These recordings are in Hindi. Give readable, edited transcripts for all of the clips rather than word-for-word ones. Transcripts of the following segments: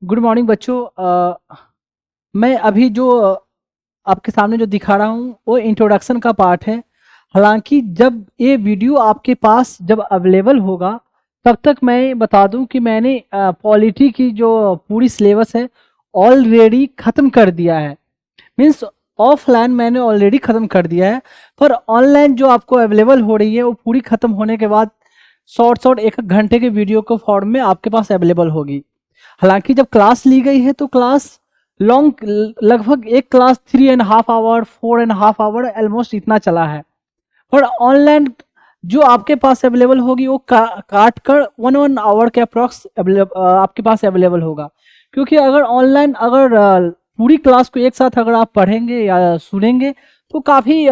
गुड मॉर्निंग बच्चों। मैं अभी जो आपके सामने जो दिखा रहा हूँ वो इंट्रोडक्शन का पार्ट है। हालांकि जब ये वीडियो आपके पास जब अवेलेबल होगा तब तक मैं बता दूं कि मैंने पॉलिटी की जो पूरी सिलेबस है ऑलरेडी ख़त्म कर दिया है। मीन्स ऑफलाइन मैंने ऑलरेडी ख़त्म कर दिया है, पर ऑनलाइन जो आपको अवेलेबल हो रही है वो पूरी ख़त्म होने के बाद शॉर्ट शॉर्ट एक एक घंटे के वीडियो को फॉर्म में आपके पास अवेलेबल होगी। हालांकि जब क्लास ली गई है तो क्लास लॉन्ग, लगभग एक क्लास 3.5 आवर 4.5 आवर ऑलमोस्ट इतना चला है। और ऑनलाइन जो आपके पास अवेलेबल होगी वो काट कर 1 आवर के अप्रॉक्स आपके पास अवेलेबल होगा। क्योंकि अगर ऑनलाइन पूरी क्लास को एक साथ अगर आप पढ़ेंगे या सुनेंगे तो काफ़ी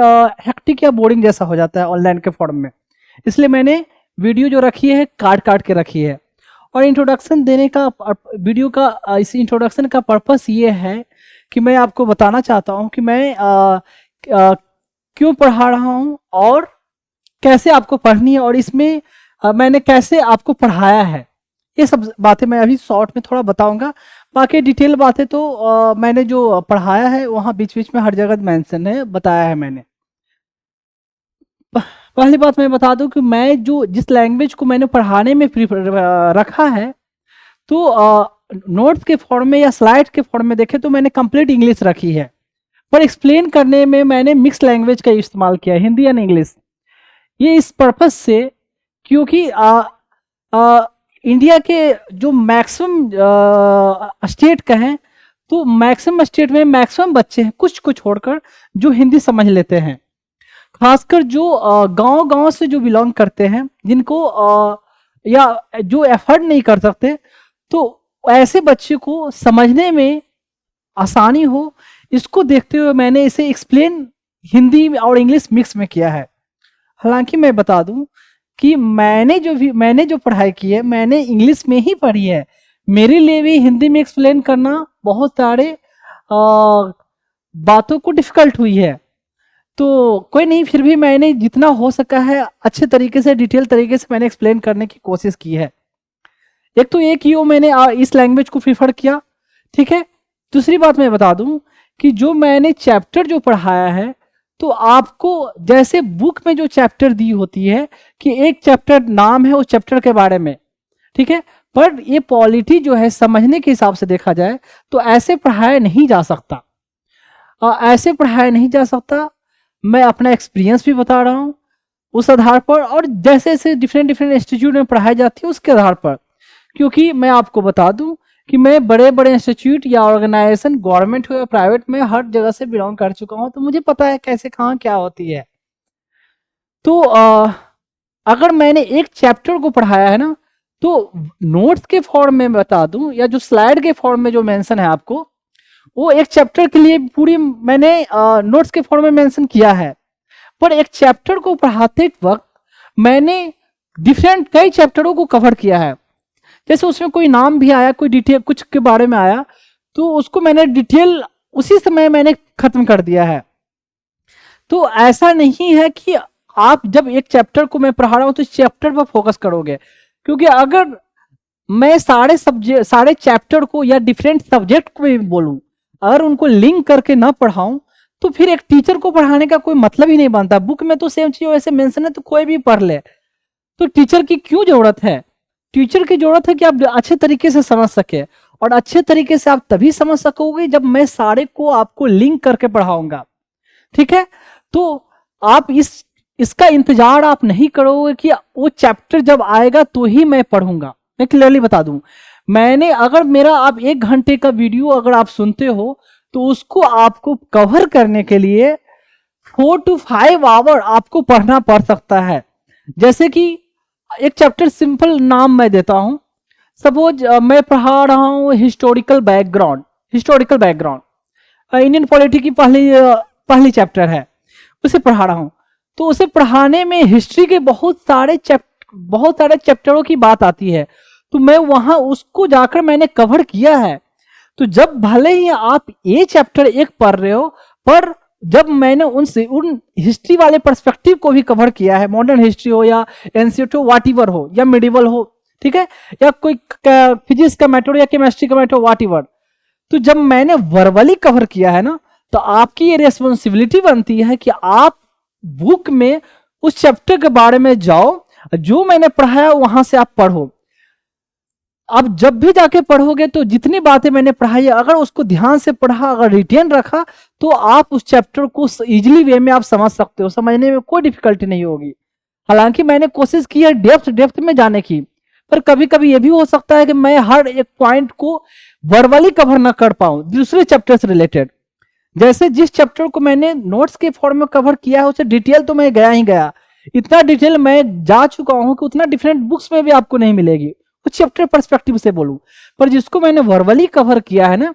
हेक्टिक या बोरिंग जैसा हो जाता है ऑनलाइन के फॉर्म में। इसलिए मैंने वीडियो जो रखी है काट काट के रखी है। और इंट्रोडक्शन देने का वीडियो का इस इंट्रोडक्शन का पर्पस ये है कि मैं आपको बताना चाहता हूँ कि मैं क्यों पढ़ा रहा हूँ और कैसे आपको पढ़नी है, और इसमें मैंने कैसे आपको पढ़ाया है। ये सब बातें मैं अभी शॉर्ट में थोड़ा बताऊंगा। बाकी डिटेल बातें तो मैंने जो पढ़ाया है वहाँ बीच बीच में हर जगह मेंशन है, बताया है मैंने। पहली बात मैं बता दूं कि मैं जो जिस लैंग्वेज को मैंने पढ़ाने में रखा है तो नोट्स के फॉर्म में या स्लाइड के फॉर्म में देखें तो मैंने कंप्लीट इंग्लिश रखी है, पर एक्सप्लेन करने में मैंने मिक्स लैंग्वेज का इस्तेमाल किया है, हिंदी एंड इंग्लिश। ये इस पर्पस से क्योंकि इंडिया के जो मैक्सिमम स्टेट का है तो मैक्सिमम स्टेट में मैक्सिमम बच्चे हैं कुछ को छोड़कर जो हिंदी समझ लेते हैं। खासकर जो गांव गांव से जो बिलोंग करते हैं, जिनको या जो एफर्ट नहीं कर सकते, तो ऐसे बच्चे को समझने में आसानी हो, इसको देखते हुए मैंने इसे एक्सप्लेन हिंदी और इंग्लिश मिक्स में किया है। हालांकि मैं बता दूं कि मैंने जो पढ़ाई की है मैंने इंग्लिश में ही पढ़ी है। मेरे लिए भी हिंदी में एक्सप्लेन करना बहुत सारे बातों को डिफिकल्ट हुई है। तो कोई नहीं, फिर भी मैंने जितना हो सका है अच्छे तरीके से डिटेल तरीके से मैंने एक्सप्लेन करने की कोशिश की है। एक तो ये कि मैंने इस लैंग्वेज को प्रीफर किया, ठीक है। दूसरी बात मैं बता दूं कि जो मैंने चैप्टर जो पढ़ाया है तो आपको जैसे बुक में जो चैप्टर दी होती है कि एक चैप्टर नाम है उस चैप्टर के बारे में, ठीक है, पर ये पॉलिटी जो है समझने के हिसाब से देखा जाए तो ऐसे पढ़ाया नहीं जा सकता। ऐसे पढ़ाया नहीं जा सकता। मैं अपना एक्सपीरियंस भी बता रहा हूँ उस आधार पर, और जैसे जैसे डिफरेंट डिफरेंट इंस्टीट्यूट में पढ़ाई जाती है उसके आधार पर। क्योंकि मैं आपको बता दूं कि मैं बड़े बड़े इंस्टीट्यूट या ऑर्गेनाइजेशन गवर्नमेंट हो या प्राइवेट में हर जगह से बिलोंग कर चुका हूं, तो मुझे पता है कैसे कहाँ क्या होती है। तो अगर मैंने एक चैप्टर को पढ़ाया है ना तो नोट्स के फॉर्म में बता दूं या जो स्लाइड के फॉर्म में जो मेंशन है आपको, वो एक चैप्टर के लिए पूरी मैंने नोट्स के फॉर्म में मेंशन किया है। पर एक चैप्टर को पढ़ाते वक्त मैंने डिफरेंट कई चैप्टरों को कवर किया है। जैसे उसमें कोई नाम भी आया, कोई डिटेल कुछ के बारे में आया, तो उसको मैंने डिटेल उसी समय मैंने खत्म कर दिया है। तो ऐसा नहीं है कि आप जब एक चैप्टर को मैं पढ़ा रहा हूं तो इस चैप्टर पर फोकस करोगे, क्योंकि अगर मैं सारे चैप्टर को या डिफरेंट सब्जेक्ट को भी बोलूं, अगर उनको लिंक करके ना पढ़ाऊं तो फिर एक टीचर को पढ़ाने का कोई मतलब ही नहीं बनता। बुक में तो सेम चीज वैसे मेंशन है तो कोई भी पढ़ ले, तो टीचर की क्यों जरूरत है? टीचर की जरूरत है कि आप अच्छे तरीके से समझ सके, और अच्छे तरीके से आप तभी समझ सकोगे जब मैं सारे को आपको लिंक करके पढ़ाऊंगा, ठीक है। तो आप इसका इंतजार आप नहीं करोगे कि वो चैप्टर जब आएगा तो ही मैं पढ़ूंगा। मैं क्लियरली बता दूं, मैंने अगर मेरा आप 1 घंटे का वीडियो अगर आप सुनते हो तो उसको आपको कवर करने के लिए 4 to 5 आवर आपको पढ़ना पड़ सकता है। जैसे कि एक चैप्टर सिंपल नाम मैं देता हूं, सपोज मैं पढ़ा रहा हूं हिस्टोरिकल बैकग्राउंड इंडियन पॉलिटी की पहली चैप्टर है, उसे पढ़ा रहा हूं। तो उसे पढ़ाने में हिस्ट्री के बहुत सारे चैप्टरों की बात आती है, तो मैं वहां उसको जाकर मैंने कवर किया है। तो जब भले ही आप ये चैप्टर एक पढ़ रहे हो, पर जब मैंने उन हिस्ट्री वाले पर्सपेक्टिव को भी कवर किया है, मॉडर्न हिस्ट्री हो या एंशिएंट हो, व्हाटएवर हो या मिडिवल हो, ठीक है, या कोई फिजिक्स का मैटर या केमिस्ट्री का मैटर, व्हाट एवर। तो जब मैंने वर्बली कवर किया है ना, तो आपकी ये रिस्पॉन्सिबिलिटी बनती है कि आप बुक में उस चैप्टर के बारे में जाओ, जो मैंने पढ़ाया वहां से आप पढ़ो। अब जब भी जाके पढ़ोगे तो जितनी बातें मैंने पढ़ाई है, अगर उसको ध्यान से पढ़ा, अगर रिटेन रखा, तो आप उस चैप्टर को इजीली वे में आप समझ सकते हो, समझने में कोई डिफिकल्टी नहीं होगी। हालांकि मैंने कोशिश की है डेप्थ में जाने की, पर कभी कभी ये भी हो सकता है कि मैं हर एक पॉइंट को वर्बली कवर ना कर पाऊं दूसरे चैप्टर से रिलेटेड। जैसे जिस चैप्टर को मैंने नोट्स के फॉर्म में कवर किया है, उसे डिटेल तो मैं गया ही गया, इतना डिटेल मैं जा चुका हूं कि उतना डिफरेंट बुक्स में भी आपको नहीं मिलेगी, उस चैप्टर पर्सपेक्टिव से बोलूं। पर जिसको मैंने वर्बली कवर किया है ना,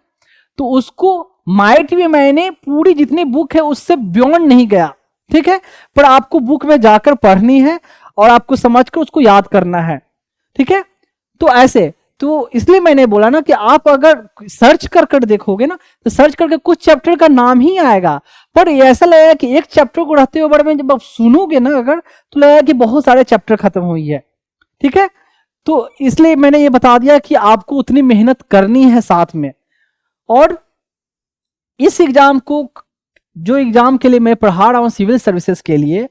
तो उसको माइट भी मैंने पूरी जितनी बुक है उससे बियॉन्ड नहीं गया, ठीक है, पर आपको बुक में जाकर पढ़नी है और आपको समझकर उसको याद करना है, ठीक है। तो ऐसे, तो इसलिए मैंने बोला ना कि आप अगर सर्च कर देखोगे ना, तो सर्च करके कुछ चैप्टर का नाम ही आएगा, पर ऐसा लगेगा कि एक चैप्टर को रहते हुए बड़े में जब आप सुनोगे ना अगर, तो लगेगा कि बहुत सारे चैप्टर खत्म हुई है, ठीक है। तो इसलिए मैंने ये बता दिया कि आपको उतनी मेहनत करनी है साथ में। और इस एग्जाम को, जो एग्जाम के लिए मैं पढ़ा रहा हूं सिविल सर्विसेज के लिए,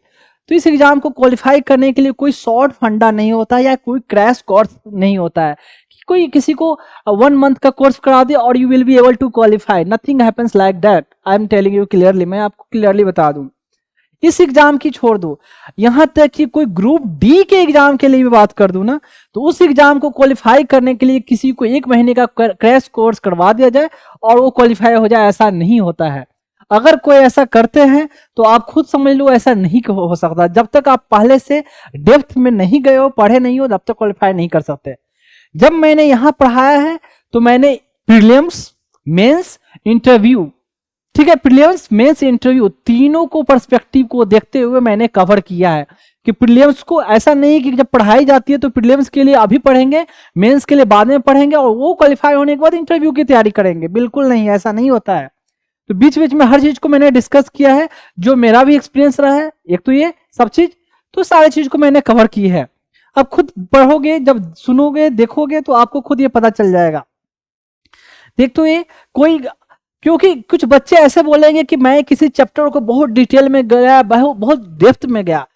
तो इस एग्जाम को क्वालिफाई करने के लिए कोई शॉर्ट फंडा नहीं होता या कोई क्रैश कोर्स नहीं होता है कि कोई किसी को 1 मंथ का कोर्स करा दे और you will be able to qualify. Nothing happens like that, I am telling you clearly, मैं आपको क्लियरली बता दूं। इस एग्जाम की छोड़ दो, यहां तक कि कोई ग्रुप डी के एग्जाम के लिए भी बात कर दूं ना, तो उस एग्जाम को क्वालिफाई करने के लिए किसी को 1 महीने का क्रैश कोर्स करवा दिया जाए और वो क्वालिफाई हो जाए, ऐसा नहीं होता है। अगर कोई ऐसा करते हैं तो आप खुद समझ लो ऐसा नहीं हो सकता। जब तक आप पहले से डेप्थ में नहीं गए हो, पढ़े नहीं हो, तब तक क्वालिफाई नहीं कर सकते। जब मैंने यहां पढ़ाया है तो मैंने प्रीलिम्स, मेंस, इंटरव्यू, ठीक है, प्रीलिम्स, मेंस, इंटरव्यू तीनों को पर्सपेक्टिव को देखते हुए मैंने कवर किया है कि प्रीलिम्स को ऐसा नहीं कि जब पढ़ाई जाती है तो प्रीलिम्स के लिए अभी पढ़ेंगे, मेंस के लिए बाद में पढ़ेंगे और वो क्वालिफाई होने के बाद इंटरव्यू की तैयारी करेंगे। बिल्कुल नहीं, ऐसा नहीं होता है। तो बीच बीच में हर चीज को मैंने डिस्कस किया है, जो मेरा भी एक्सपीरियंस रहा है, एक तो ये सब चीज, तो सारी चीज को मैंने कवर की है। अब खुद पढ़ोगे, जब सुनोगे, देखोगे, तो आपको खुद ये पता चल जाएगा। देख, तो ये कोई, क्योंकि कुछ बच्चे ऐसे बोलेंगे कि मैं किसी चैप्टर को बहुत डिटेल में गया, बहुत डेप्थ में गया,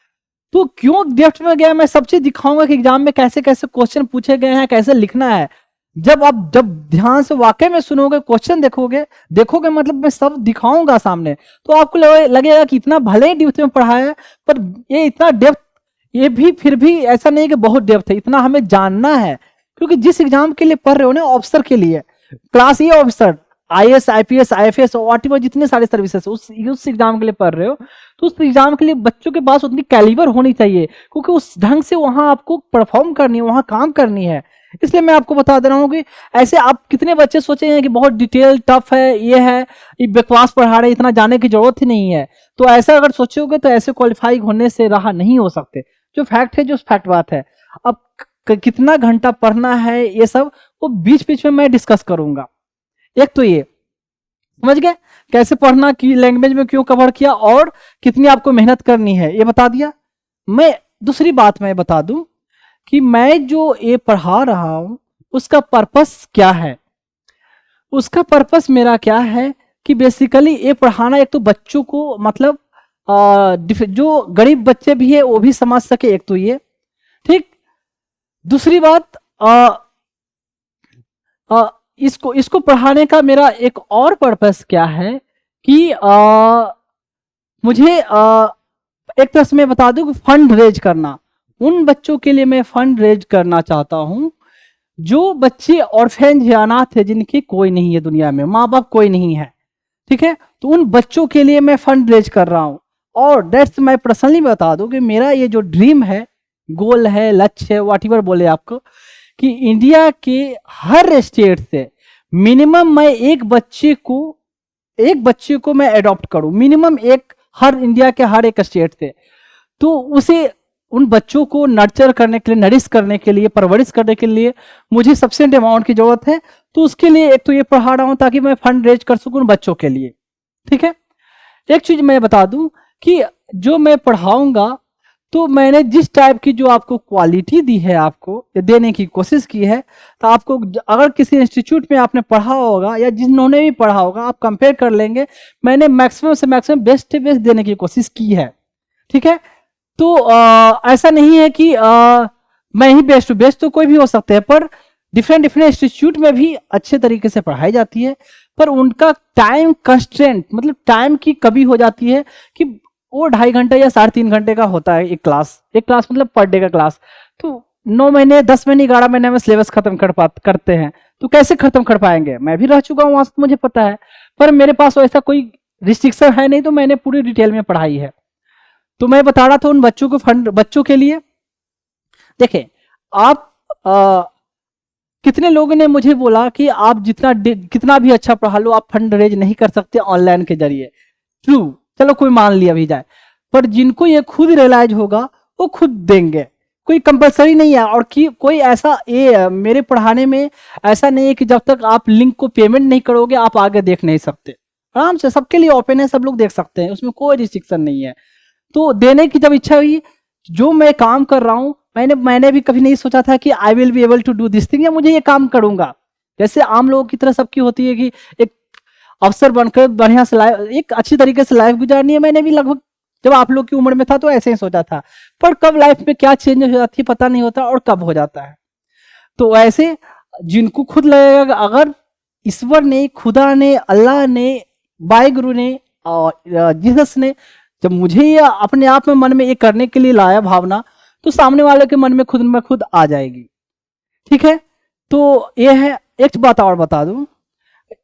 तो क्यों डेप्थ में गया, मैं सब चीज दिखाऊंगा कि एग्जाम में कैसे कैसे क्वेश्चन पूछे गए हैं, कैसे लिखना है। जब ध्यान से वाकई में सुनोगे, क्वेश्चन देखोगे मतलब मैं सब दिखाऊंगा सामने, तो आपको लगेगा कि इतना भले ही डेप्थ में पढ़ाया है, पर ये इतना डेप्थ, ये भी फिर भी ऐसा नहीं कि बहुत डेप्थ है, इतना हमें जानना है। क्योंकि जिस एग्जाम के लिए पढ़ रहे हो ना, ऑफिसर के लिए, क्लास ए ऑफिसर, IAS, IPS, IFS और व्हाटएवर जितने सारे सर्विसेज उस एग्जाम के लिए पढ़ रहे हो, तो उस एग्जाम के लिए बच्चों के पास उतनी कैलिबर होनी चाहिए, क्योंकि उस ढंग से वहां आपको परफॉर्म करनी है, वहां काम करनी है। इसलिए मैं आपको बता दे रहा हूँ कि ऐसे आप कितने बच्चे सोचे हैं कि बहुत डिटेल टफ है, ये है, ये बकवास पढ़ा रहे, इतना जाने की जरूरत ही नहीं है। तो ऐसा अगर सोचोगे तो ऐसे क्वालिफाई होने से रहा नहीं हो सकते। जो फैक्ट है, जो फैक्ट बात है। अब कितना घंटा पढ़ना है, ये सब वो बीच बीच में मैं डिस्कस करूंगा। एक तो ये समझ गए कैसे पढ़ना, की लैंग्वेज में क्यों कवर किया और कितनी आपको मेहनत करनी है, ये बता दिया। मैं दूसरी बात मैं बता दूं कि मैं जो ये पढ़ा रहा हूं उसका पर्पस क्या है। उसका पर्पस मेरा क्या है कि बेसिकली ये पढ़ाना, एक तो बच्चों को मतलब जो गरीब बच्चे भी है वो भी समझ सके, एक तो ये, ठीक। दूसरी बात, इसको पढ़ाने का मेरा एक और पर्पस क्या है कि मुझे एक तरह से मैं बता दूं कि फंड रेज करना। उन बच्चों के लिए मैं फंड रेज करना चाहता हूं जो बच्चे ऑर्फेन या अनाथ है, जिनकी कोई नहीं है दुनिया में, माँ बाप कोई नहीं है, ठीक है। तो उन बच्चों के लिए मैं फंड रेज कर रहा हूं। और दैट्स मैं पर्सनली बता दूं कि मेरा ये जो ड्रीम है, गोल है, लक्ष्य है, व्हाटएवर बोले आपको, कि इंडिया के हर स्टेट से मिनिमम मैं एक बच्चे को मैं अडॉप्ट करूं, मिनिमम एक, हर इंडिया के हर एक स्टेट से। तो उसे, उन बच्चों को नर्चर करने के लिए, नरिश करने के लिए, परवरिश करने के लिए मुझे सफिशिएंट अमाउंट की जरूरत है। तो उसके लिए एक तो ये पढ़ा रहा हूं ताकि मैं फंड रेज कर सकूं बच्चों के लिए, ठीक है। एक चीज मैं बता दूं कि जो मैं पढ़ाऊंगा तो मैंने जिस टाइप की जो आपको क्वालिटी दी है, आपको देने की कोशिश की है, तो आपको अगर किसी इंस्टीट्यूट में आपने पढ़ा होगा या जिन्होंने भी पढ़ा होगा, आप कंपेयर कर लेंगे, मैंने मैक्सिमम से मैक्सिमम बेस्ट से बेस्ट देने की कोशिश की है। ठीक है, तो ऐसा नहीं है कि मैं ही बेस्ट हूँ, बेस्ट तो कोई भी हो सकते हैं, पर डिफरेंट डिफरेंट इंस्टीट्यूट में भी अच्छे तरीके से पढ़ाई जाती है, पर उनका टाइम कंस्ट्रेंट, मतलब टाइम की कमी हो जाती है कि वो 2.5 घंटे या 3.5 घंटे का होता है एक क्लास मतलब पर डे का क्लास। तो 9 महीने 10 महीने 11 महीने में सिलेबस खत्म करते हैं, तो कैसे खत्म कर पाएंगे? मैं भी रह चुका हूँ वहां से, मुझे पता है, पर मेरे पास ऐसा कोई रिस्ट्रिक्शन है नहीं, तो मैंने पूरी डिटेल में पढ़ाई है। तो मैं बता रहा था उन बच्चों को, फंड बच्चों के लिए देखिए, आप कितने लोगों ने मुझे बोला कि आप कितना भी अच्छा पढ़ा लो, आप फंड रेज नहीं कर सकते ऑनलाइन के जरिए। ट्रू, चलो कोई मान लिया भी जाए, पर जिनको ये खुद रियलाइज होगा वो खुद देंगे, कोई कंपलसरी नहीं है। और कि कोई ऐसा मेरे पढ़ाने में ऐसा नहीं है कि जब तक आप लिंक को पेमेंट नहीं करोगे आप आगे देख नहीं सकते। आराम से सबके लिए ओपन है, सब लोग देख सकते हैं, उसमें कोई रिस्ट्रिक्शन नहीं है। तो देने की जब इच्छा हुई, जो मैं काम कर रहा हूं, मैंने भी कभी नहीं सोचा था कि I will be able to do this thing, या मुझे ये काम करूंगा। जैसे आम लोगों की तरह सबकी होती है कि एक अफसर बनकर बढ़िया से एक अच्छी तरीके से लाइफ गुजारनी है। मैंने भी लगभग जब आप लोग की उम्र में था तो ऐसे ही सोचा था, पर कब लाइफ में क्या चेंज हो जाती है पता नहीं होता, और कब हो जाता है। तो ऐसे जिनको खुद लगेगा, अगर ईश्वर ने, खुदा ने, अल्लाह ने, वाहिगुरु ने और जीसस ने जब मुझे ये अपने आप में मन में ये करने के लिए लाया भावना, तो सामने वाले के मन में खुद आ जाएगी। ठीक है, तो ये है। एक बात और बता दूं,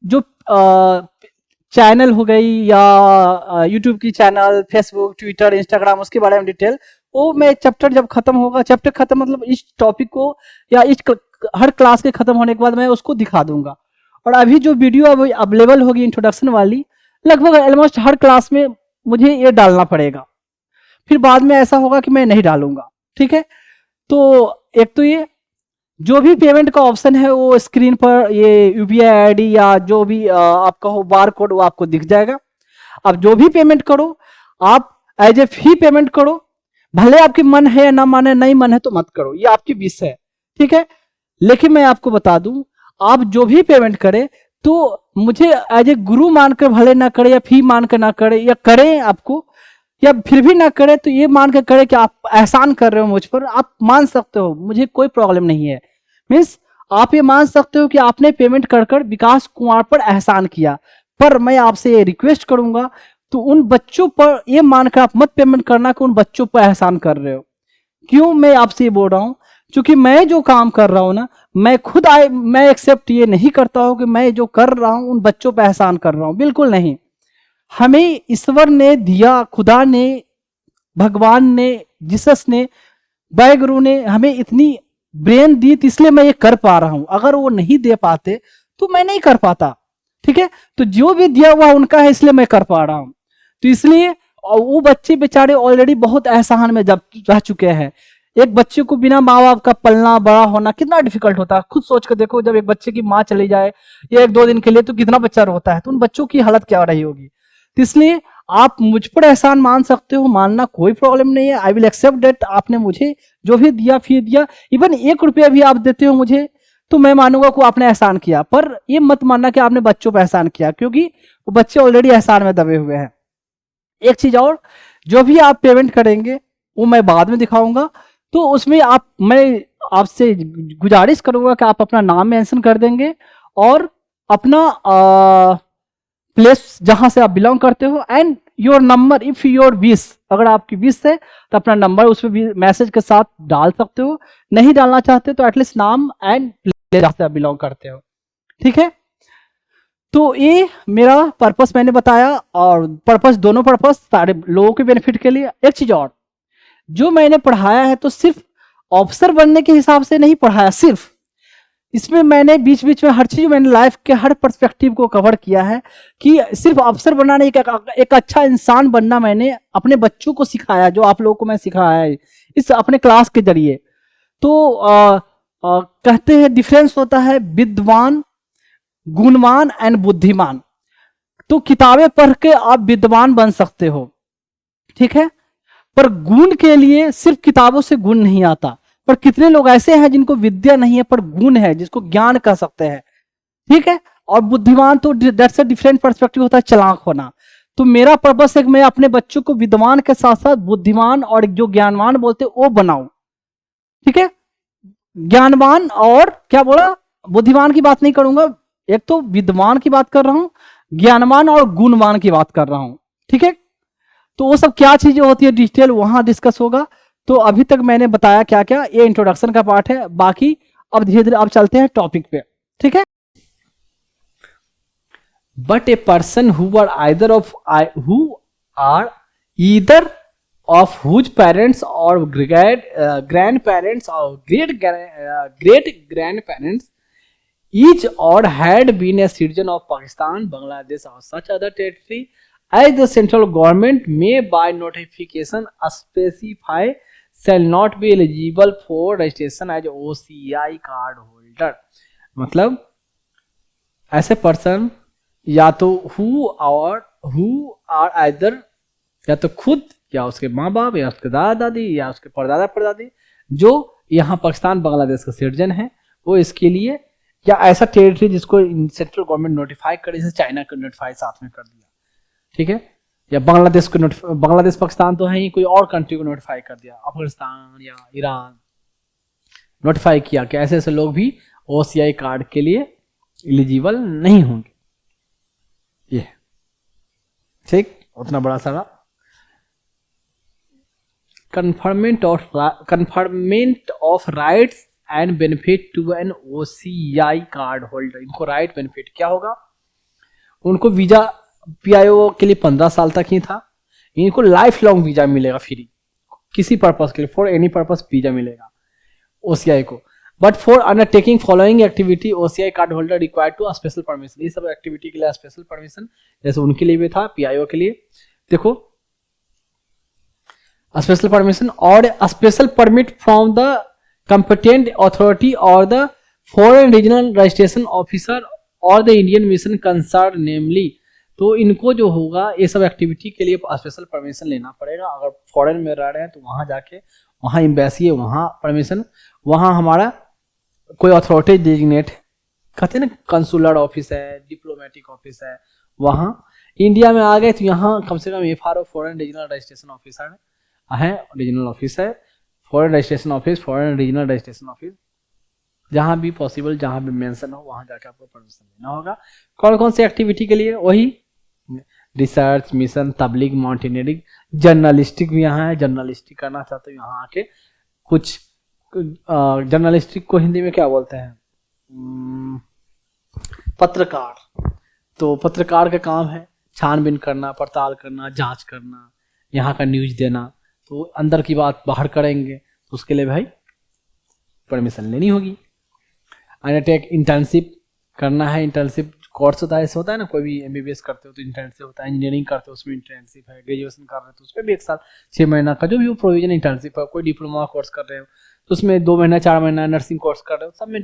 जो चैनल हो गई या यूट्यूब की चैनल, फेसबुक, ट्विटर, इंस्टाग्राम, उसके बारे में डिटेल, वो मैं चैप्टर जब खत्म होगा, चैप्टर खत्म मतलब इस टॉपिक को या इस हर क्लास के खत्म होने के बाद मैं उसको दिखा दूंगा। और अभी जो वीडियो अभी अवेलेबल होगी इंट्रोडक्शन वाली, लगभग ऑलमोस्ट हर क्लास में मुझे ये डालना पड़ेगा, फिर बाद में ऐसा होगा कि मैं नहीं डालूंगा। ठीक है, तो एक तो ये जो भी पेमेंट का ऑप्शन है वो स्क्रीन पर ये यूपीआई आईडी या जो भी आपका हो बार कोड, वो आपको दिख जाएगा। अब जो भी पेमेंट करो आप एज ए फी पेमेंट करो, भले आपकी मन है या ना माने, नहीं मन है तो मत करो, ये आपकी विश है। ठीक है, लेकिन मैं आपको बता दूं, आप जो भी पेमेंट करें तो मुझे एज ए गुरु मानकर भले ना करे, या फी मानकर ना करे, या करें आपको या फिर भी ना करे, तो ये मान कर करे कि आप एहसान कर रहे हो मुझ पर, आप मान सकते हो, मुझे कोई प्रॉब्लम नहीं है। मीन्स आप ये मान सकते हो कि आपने पेमेंट कर कर विकास कुमार पर एहसान किया, पर मैं आपसे ये रिक्वेस्ट करूंगा, तो उन बच्चों पर ये मानकर आप मत पेमेंट करना कि उन बच्चों पर एहसान कर रहे हो। क्यों मैं आपसे ये बोल रहा हूं? क्योंकि मैं जो काम कर रहा हूं ना, मैं एक्सेप्ट ये नहीं करता हूं कि मैं जो कर रहा हूं उन बच्चों पर एहसान कर रहा हूं, बिल्कुल नहीं। हमें ईश्वर ने दिया, खुदा ने, भगवान ने, जीसस ने, वाहिगुरु ने हमें इतनी ब्रेन दी, तो इसलिए मैं ये कर पा रहा हूं। अगर वो नहीं दे पाते तो मैं नहीं कर पाता। ठीक है, तो जो भी दिया हुआ उनका है, इसलिए मैं कर पा रहा हूं। तो इसलिए वो बच्चे बेचारे ऑलरेडी बहुत एहसान में जब रह चुके हैं। एक बच्चे को बिना माँ बाप का पलना बड़ा होना कितना डिफिकल्ट होता है, खुद सोच कर देखो। जब एक बच्चे की माँ चली जाए या 1-2 दिन के लिए, तो कितना बच्चा रोता है, तो उन बच्चों की हालत क्या रही होगी। तो इसलिए आप मुझ पर एहसान मान सकते हो, मानना कोई प्रॉब्लम नहीं है। आई विल एक्सेप्ट डेट, आपने मुझे जो भी दिया, फी दिया, इवन 1 रुपया भी आप देते हो मुझे, तो मैं मानूंगा कि आपने एहसान किया। पर ये मत मानना कि आपने बच्चों पर एहसान किया, क्योंकि वो बच्चे ऑलरेडी एहसान में दबे हुए हैं। एक चीज और, जो भी आप पेमेंट करेंगे वो मैं बाद में दिखाऊंगा, तो उसमें मैं आपसे गुजारिश करूंगा कि आप अपना नाम मेंशन कर देंगे और अपना प्लेस जहां से आप बिलोंग करते हो, and your number if your wish, अगर आपकी विश है तो अपना नंबर उसमें मैसेज के साथ डाल सकते हो। नहीं डालना चाहते तो एटलीस्ट नाम एंड प्लेस जहां से आप बिलोंग करते हो। ठीक है, तो ये मेरा पर्पस मैंने बताया, और पर्पस, दोनों पर्पस सारे लोगों के बेनिफिट के लिए। एक चीज और, जो मैंने पढ़ाया है तो सिर्फ ऑफिसर बनने के हिसाब से नहीं पढ़ाया, सिर्फ इसमें मैंने बीच बीच में हर चीज, मैंने लाइफ के हर पर्सपेक्टिव को कवर किया है, कि सिर्फ अफसर बनना नहीं, एक अच्छा इंसान बनना मैंने अपने बच्चों को सिखाया, जो आप लोगों को मैं सिखाया है इस अपने क्लास के जरिए। तो कहते हैं डिफरेंस होता है विद्वान, गुणवान एंड बुद्धिमान। तो किताबें पढ़ के आप विद्वान बन सकते हो, ठीक है, पर गुण के लिए सिर्फ किताबों से गुण नहीं आता, पर कितने लोग ऐसे हैं जिनको विद्या नहीं है पर गुण है, जिसको ज्ञान कह सकते हैं, ठीक है। और बुद्धिमान तो दैट्स अ डिफरेंट पर्सपेक्टिव होता है, चालाक होना। तो मेरा पर्पस है कि मैं अपने बच्चों को विद्वान के साथ साथ बुद्धिमान और जो ज्ञानवान बोलते हैं वो बनाऊं, ठीक है। ज्ञानवान और क्या बोला, बुद्धिमान की बात नहीं करूंगा, एक तो विद्वान की बात कर रहा हूं, ज्ञानवान और गुणवान की बात कर रहा हूं, ठीक है। तो वो सब क्या चीजें होती है डिटेल वहां डिस्कस होगा। तो अभी तक मैंने बताया क्या क्या, ये इंट्रोडक्शन का पार्ट है, बाकी अब धीरे धीरे अब चलते हैं टॉपिक पे, ठीक है। But a person who are either of whose parents or grandparents or great grandparents each or had been a citizen of Pakistan, Bangladesh or such other territory as the central government may by notification specify shall not be eligible for registration as OCI card holder। मतलब ऐसे पर्सन या तो हु आर आइदर, या तो खुद या उसके माँ बाप या उसके दादा दादी या उसके परदादा परदादी जो यहाँ पाकिस्तान बांग्लादेश का सिटीजन है, वो इसके लिए, या ऐसा टेरिटरी जिसको सेंट्रल गवर्नमेंट नोटिफाई करे, जैसे चाइना को नोटिफाई साथ में कर दिया, ठीक है, या बांग्लादेश को बांग्लादेश पाकिस्तान तो है ही, कोई और कंट्री को नोटिफाई कर दिया, अफगानिस्तान या ईरान नोटिफाई किया कि ऐसे ऐसे लोग भी OCI कार्ड के लिए एलिजिबल नहीं होंगे। ये ठीक, उतना बड़ा सारा conferment of rights and benefit to an OCI card holder. इनको राइट बेनिफिट क्या होगा, उनको वीजा PIO के लिए 15 साल तक ही था, इनको लाइफ लॉन्ग वीजा मिलेगा फ्री, किसी पर्पस के लिए, फॉर एनी पर्पस वीजा मिलेगा OCI को। But for undertaking following activity OCI card holder required to special permission. ये सब एक्टिविटी के लिए स्पेशल परमिशन, जैसे उनके लिए भी था PIO के लिए, देखो स्पेशल परमिशन और special permit from the competent authority और the foreign regional registration officer और the Indian mission concern namely. तो इनको जो होगा ये सब एक्टिविटी के लिए स्पेशल परमिशन लेना पड़ेगा। अगर फॉरेन में रह रहे हैं तो वहां जाके, वहां एम्बेसी है, वहां परमिशन, वहां हमारा कोई अथॉरिटी डेजिग्नेट कहते हैं ना, कंसुलर ऑफिस है, डिप्लोमेटिक ऑफिस है, वहां इंडिया में आ गए तो यहाँ कम से कम FRO foreign regional registration officer है, रीजनल ऑफिस है, foreign registration office, foreign regional registration office, जहां भी पॉसिबल, जहां भी मेंशन हो वहां जाकर आपको परमिशन लेना होगा। कौन कौन सी एक्टिविटी के लिए, वही रिसर्च, मिशन, तबलीग, माउंटेनियरिंग, जर्नलिस्टिक भी यहाँ है, जर्नलिस्टिक करना चाहते हो यहाँ आके, कुछ जर्नलिस्टिक को हिंदी में क्या बोलते हैं, पत्रकार। तो पत्रकार का काम है छानबीन करना, पड़ताल करना, जांच करना, यहाँ का न्यूज देना, तो अंदर की बात बाहर करेंगे तो उसके लिए भाई परमिशन लेनी होगी। अंडरटेक इंटर्नशिप करना है, इंटर्नशिप कोर्स होता है, ऐसे होता है ना, कोई भी MBBS करते हो तो इंटर्नशिप होता है, इंजीनियरिंग करते हो उसमें इंटर्नशिप है, ग्रेजुएशन कर रहे हो तो उसमें भी 1 साल 6 महीना का जो भी वो प्रोविजन इंटर्नशिप है, कोई डिप्लोमा कोर्स कर रहे हो तो उसमें 2 महीना 4 महीना, नर्सिंग कोर्स कर रहे हो सब में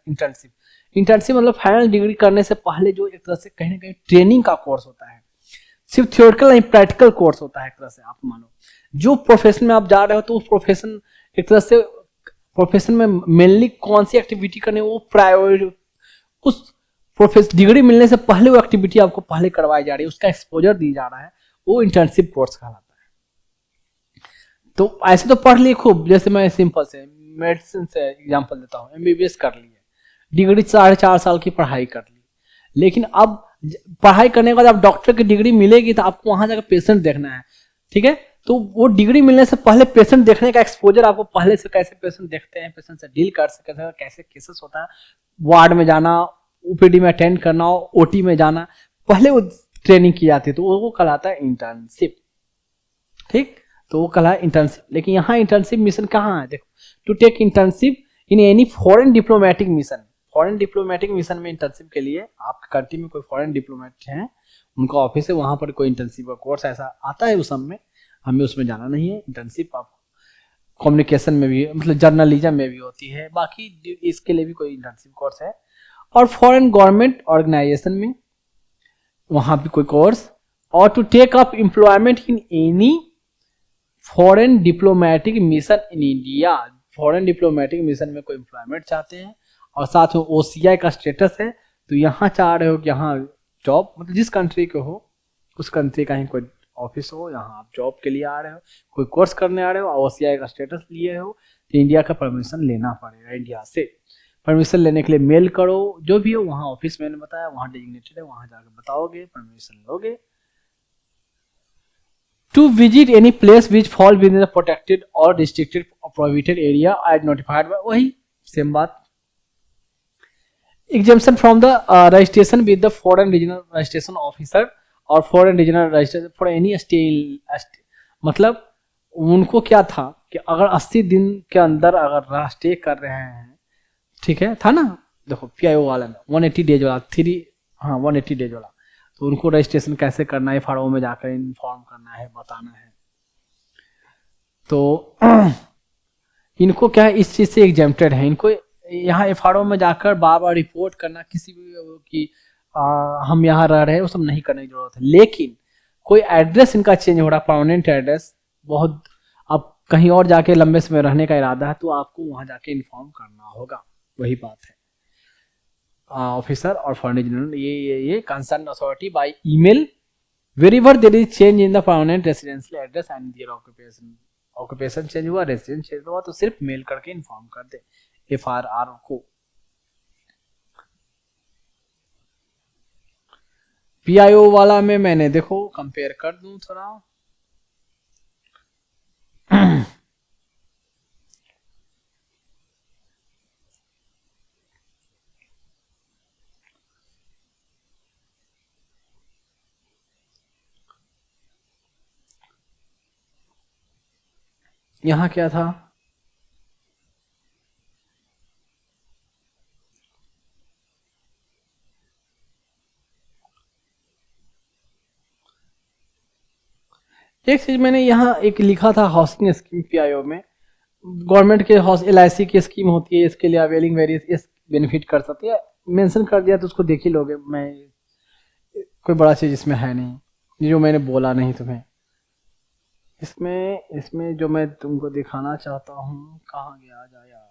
इंटर्नशिप मतलब फाइनल डिग्री करने से पहले जो एक तरह से कहीं ना कहीं ट्रेनिंग का कोर्स होता है, सिर्फ थियोरेटिकल नहीं प्रैक्टिकल कोर्स होता है एक तरह से। आप मानो जो प्रोफेशन में आप जा रहे हो तो उस प्रोफेशन एक तरह से प्रोफेशन में मेनली कौन सी एक्टिविटी करनी है वो प्रायोरिटी, उस प्रोफेशन डिग्री मिलने से पहले वो एक्टिविटी आपको पहले करवाई जा रही है, उसका एक्सपोजर दी जा रहा है, वो इंटर्नशिप कोर्स कहलाता है। तो ऐसे तो पढ़ लिए खूब, जैसे मैं सिंपल से मेडिसिन से एग्जांपल देता हूँ, MBBS कर लिए, डिग्री 4.5 साल की पढ़ाई कर ली, लेकिन अब पढ़ाई करने के बाद आप डॉक्टर की डिग्री मिलेगी तो आपको वहां जाकर पेशेंट देखना है, ठीक है। तो वो डिग्री मिलने से पहले पेशेंट देखने का एक्सपोजर आपको पहले से, कैसे पेशेंट देखते हैं, पेशेंट से डील कर सकते हैं, कैसे केसेस होता है, वार्ड में जाना, OPD में अटेंड करना, OT में जाना, पहले वो ट्रेनिंग की जाती है, तो वो कहलाता है इंटर्नशिप, ठीक। तो वो कहला इंटर्नशिप। लेकिन यहाँ इंटर्नशिप मिशन कहाँ है, देखो, to take internship in any foreign diplomatic mission. Foreign diplomatic mission में इंटर्नशिप के लिए आपके कंट्री में कोई फॉरेन डिप्लोमेट हैं, उनका ऑफिस है, वहां पर कोई इंटर्नशिप का कोर्स ऐसा आता है, उस सब में हमें उसमें जाना नहीं है। इंटर्नशिप आप कम्युनिकेशन में भी, मतलब जर्नलिज्म में भी होती है, बाकी इसके लिए भी कोई इंटर्नशिप कोर्स है। और फॉरेन गवर्नमेंट ऑर्गेनाइजेशन में वहां भी कोई कोर्स, और to take up employment in any foreign diplomatic mission in India, foreign diplomatic mission में कोई एम्प्लॉयमेंट चाहते हैं और साथ में OCI का स्टेटस है, तो यहाँ चाह रहे हो कि यहाँ जॉब, मतलब जिस कंट्री के हो उस कंट्री का ही कोई ऑफिस हो, यहाँ आप जॉब के लिए आ रहे हो, कोई कोर्स करने आ रहे हो, OCI का स्टेटस लिए हो, तो इंडिया का परमिशन लेना पड़ेगा। इंडिया से परमिशन लेने के लिए मेल करो, जो भी हो वहाँ ऑफिस मैंने बताया वहाँ डेजिग्नेटेड है, वहाँ जाकर बताओगे, परमिशन लोगे। To visit any place which fall within the protected और restricted prohibited area as notified by, वही सेम बात। Exemption from the registration with the foreign regional registration officer और foreign regional registration for any stay, मतलब उनको क्या था कि अगर 80 दिन के अंदर अगर स्टे कर रहे हैं, ठीक है, था ना, देखो PIO वाला में 180 डेज वाला 180 डेज वाला, तो उनको रजिस्ट्रेशन कैसे करना है, FRO में जाकर इन्फॉर्म करना है, बताना है। तो इनको क्या है, इस चीज से एग्जेम्प्टेड है। इनको यहाँ FRO में जाकर बार बार रिपोर्ट करना किसी भी कि हम यहाँ रह रहे हैं, वो सब नहीं करने की जरूरत है। लेकिन कोई एड्रेस इनका चेंज हो रहा, परमानेंट एड्रेस, बहुत अब कहीं और जाके लंबे समय रहने का इरादा है, तो आपको वहां जाके इन्फॉर्म करना होगा, वही बात है। ऑफिसर और फॉरेन रीजनल ये concern authority by email wherever there is change in the permanent residential address and their occupation change हुआ, रेसिडेंस चेंज हुआ, तो सिर्फ मेल करके इन्फॉर्म कर दे FRR को। PIO वाला में मैंने देखो कंपेयर कर दूं थोड़ा, यहाँ क्या था, एक चीज मैंने यहाँ एक लिखा था, हाउसिंग स्कीम PIO में गवर्नमेंट के LIC की स्कीम होती है, इसके लिए अवेलिंग वेरियस बेनिफिट कर सकती है, मेंशन कर दिया तो उसको देख ही लोगे। मैं कोई बड़ा चीज इसमें है नहीं, जो मैंने बोला नहीं तुम्हें। इसमें जो मैं तुमको दिखाना चाहता हूँ, कहाँ गया जा यार,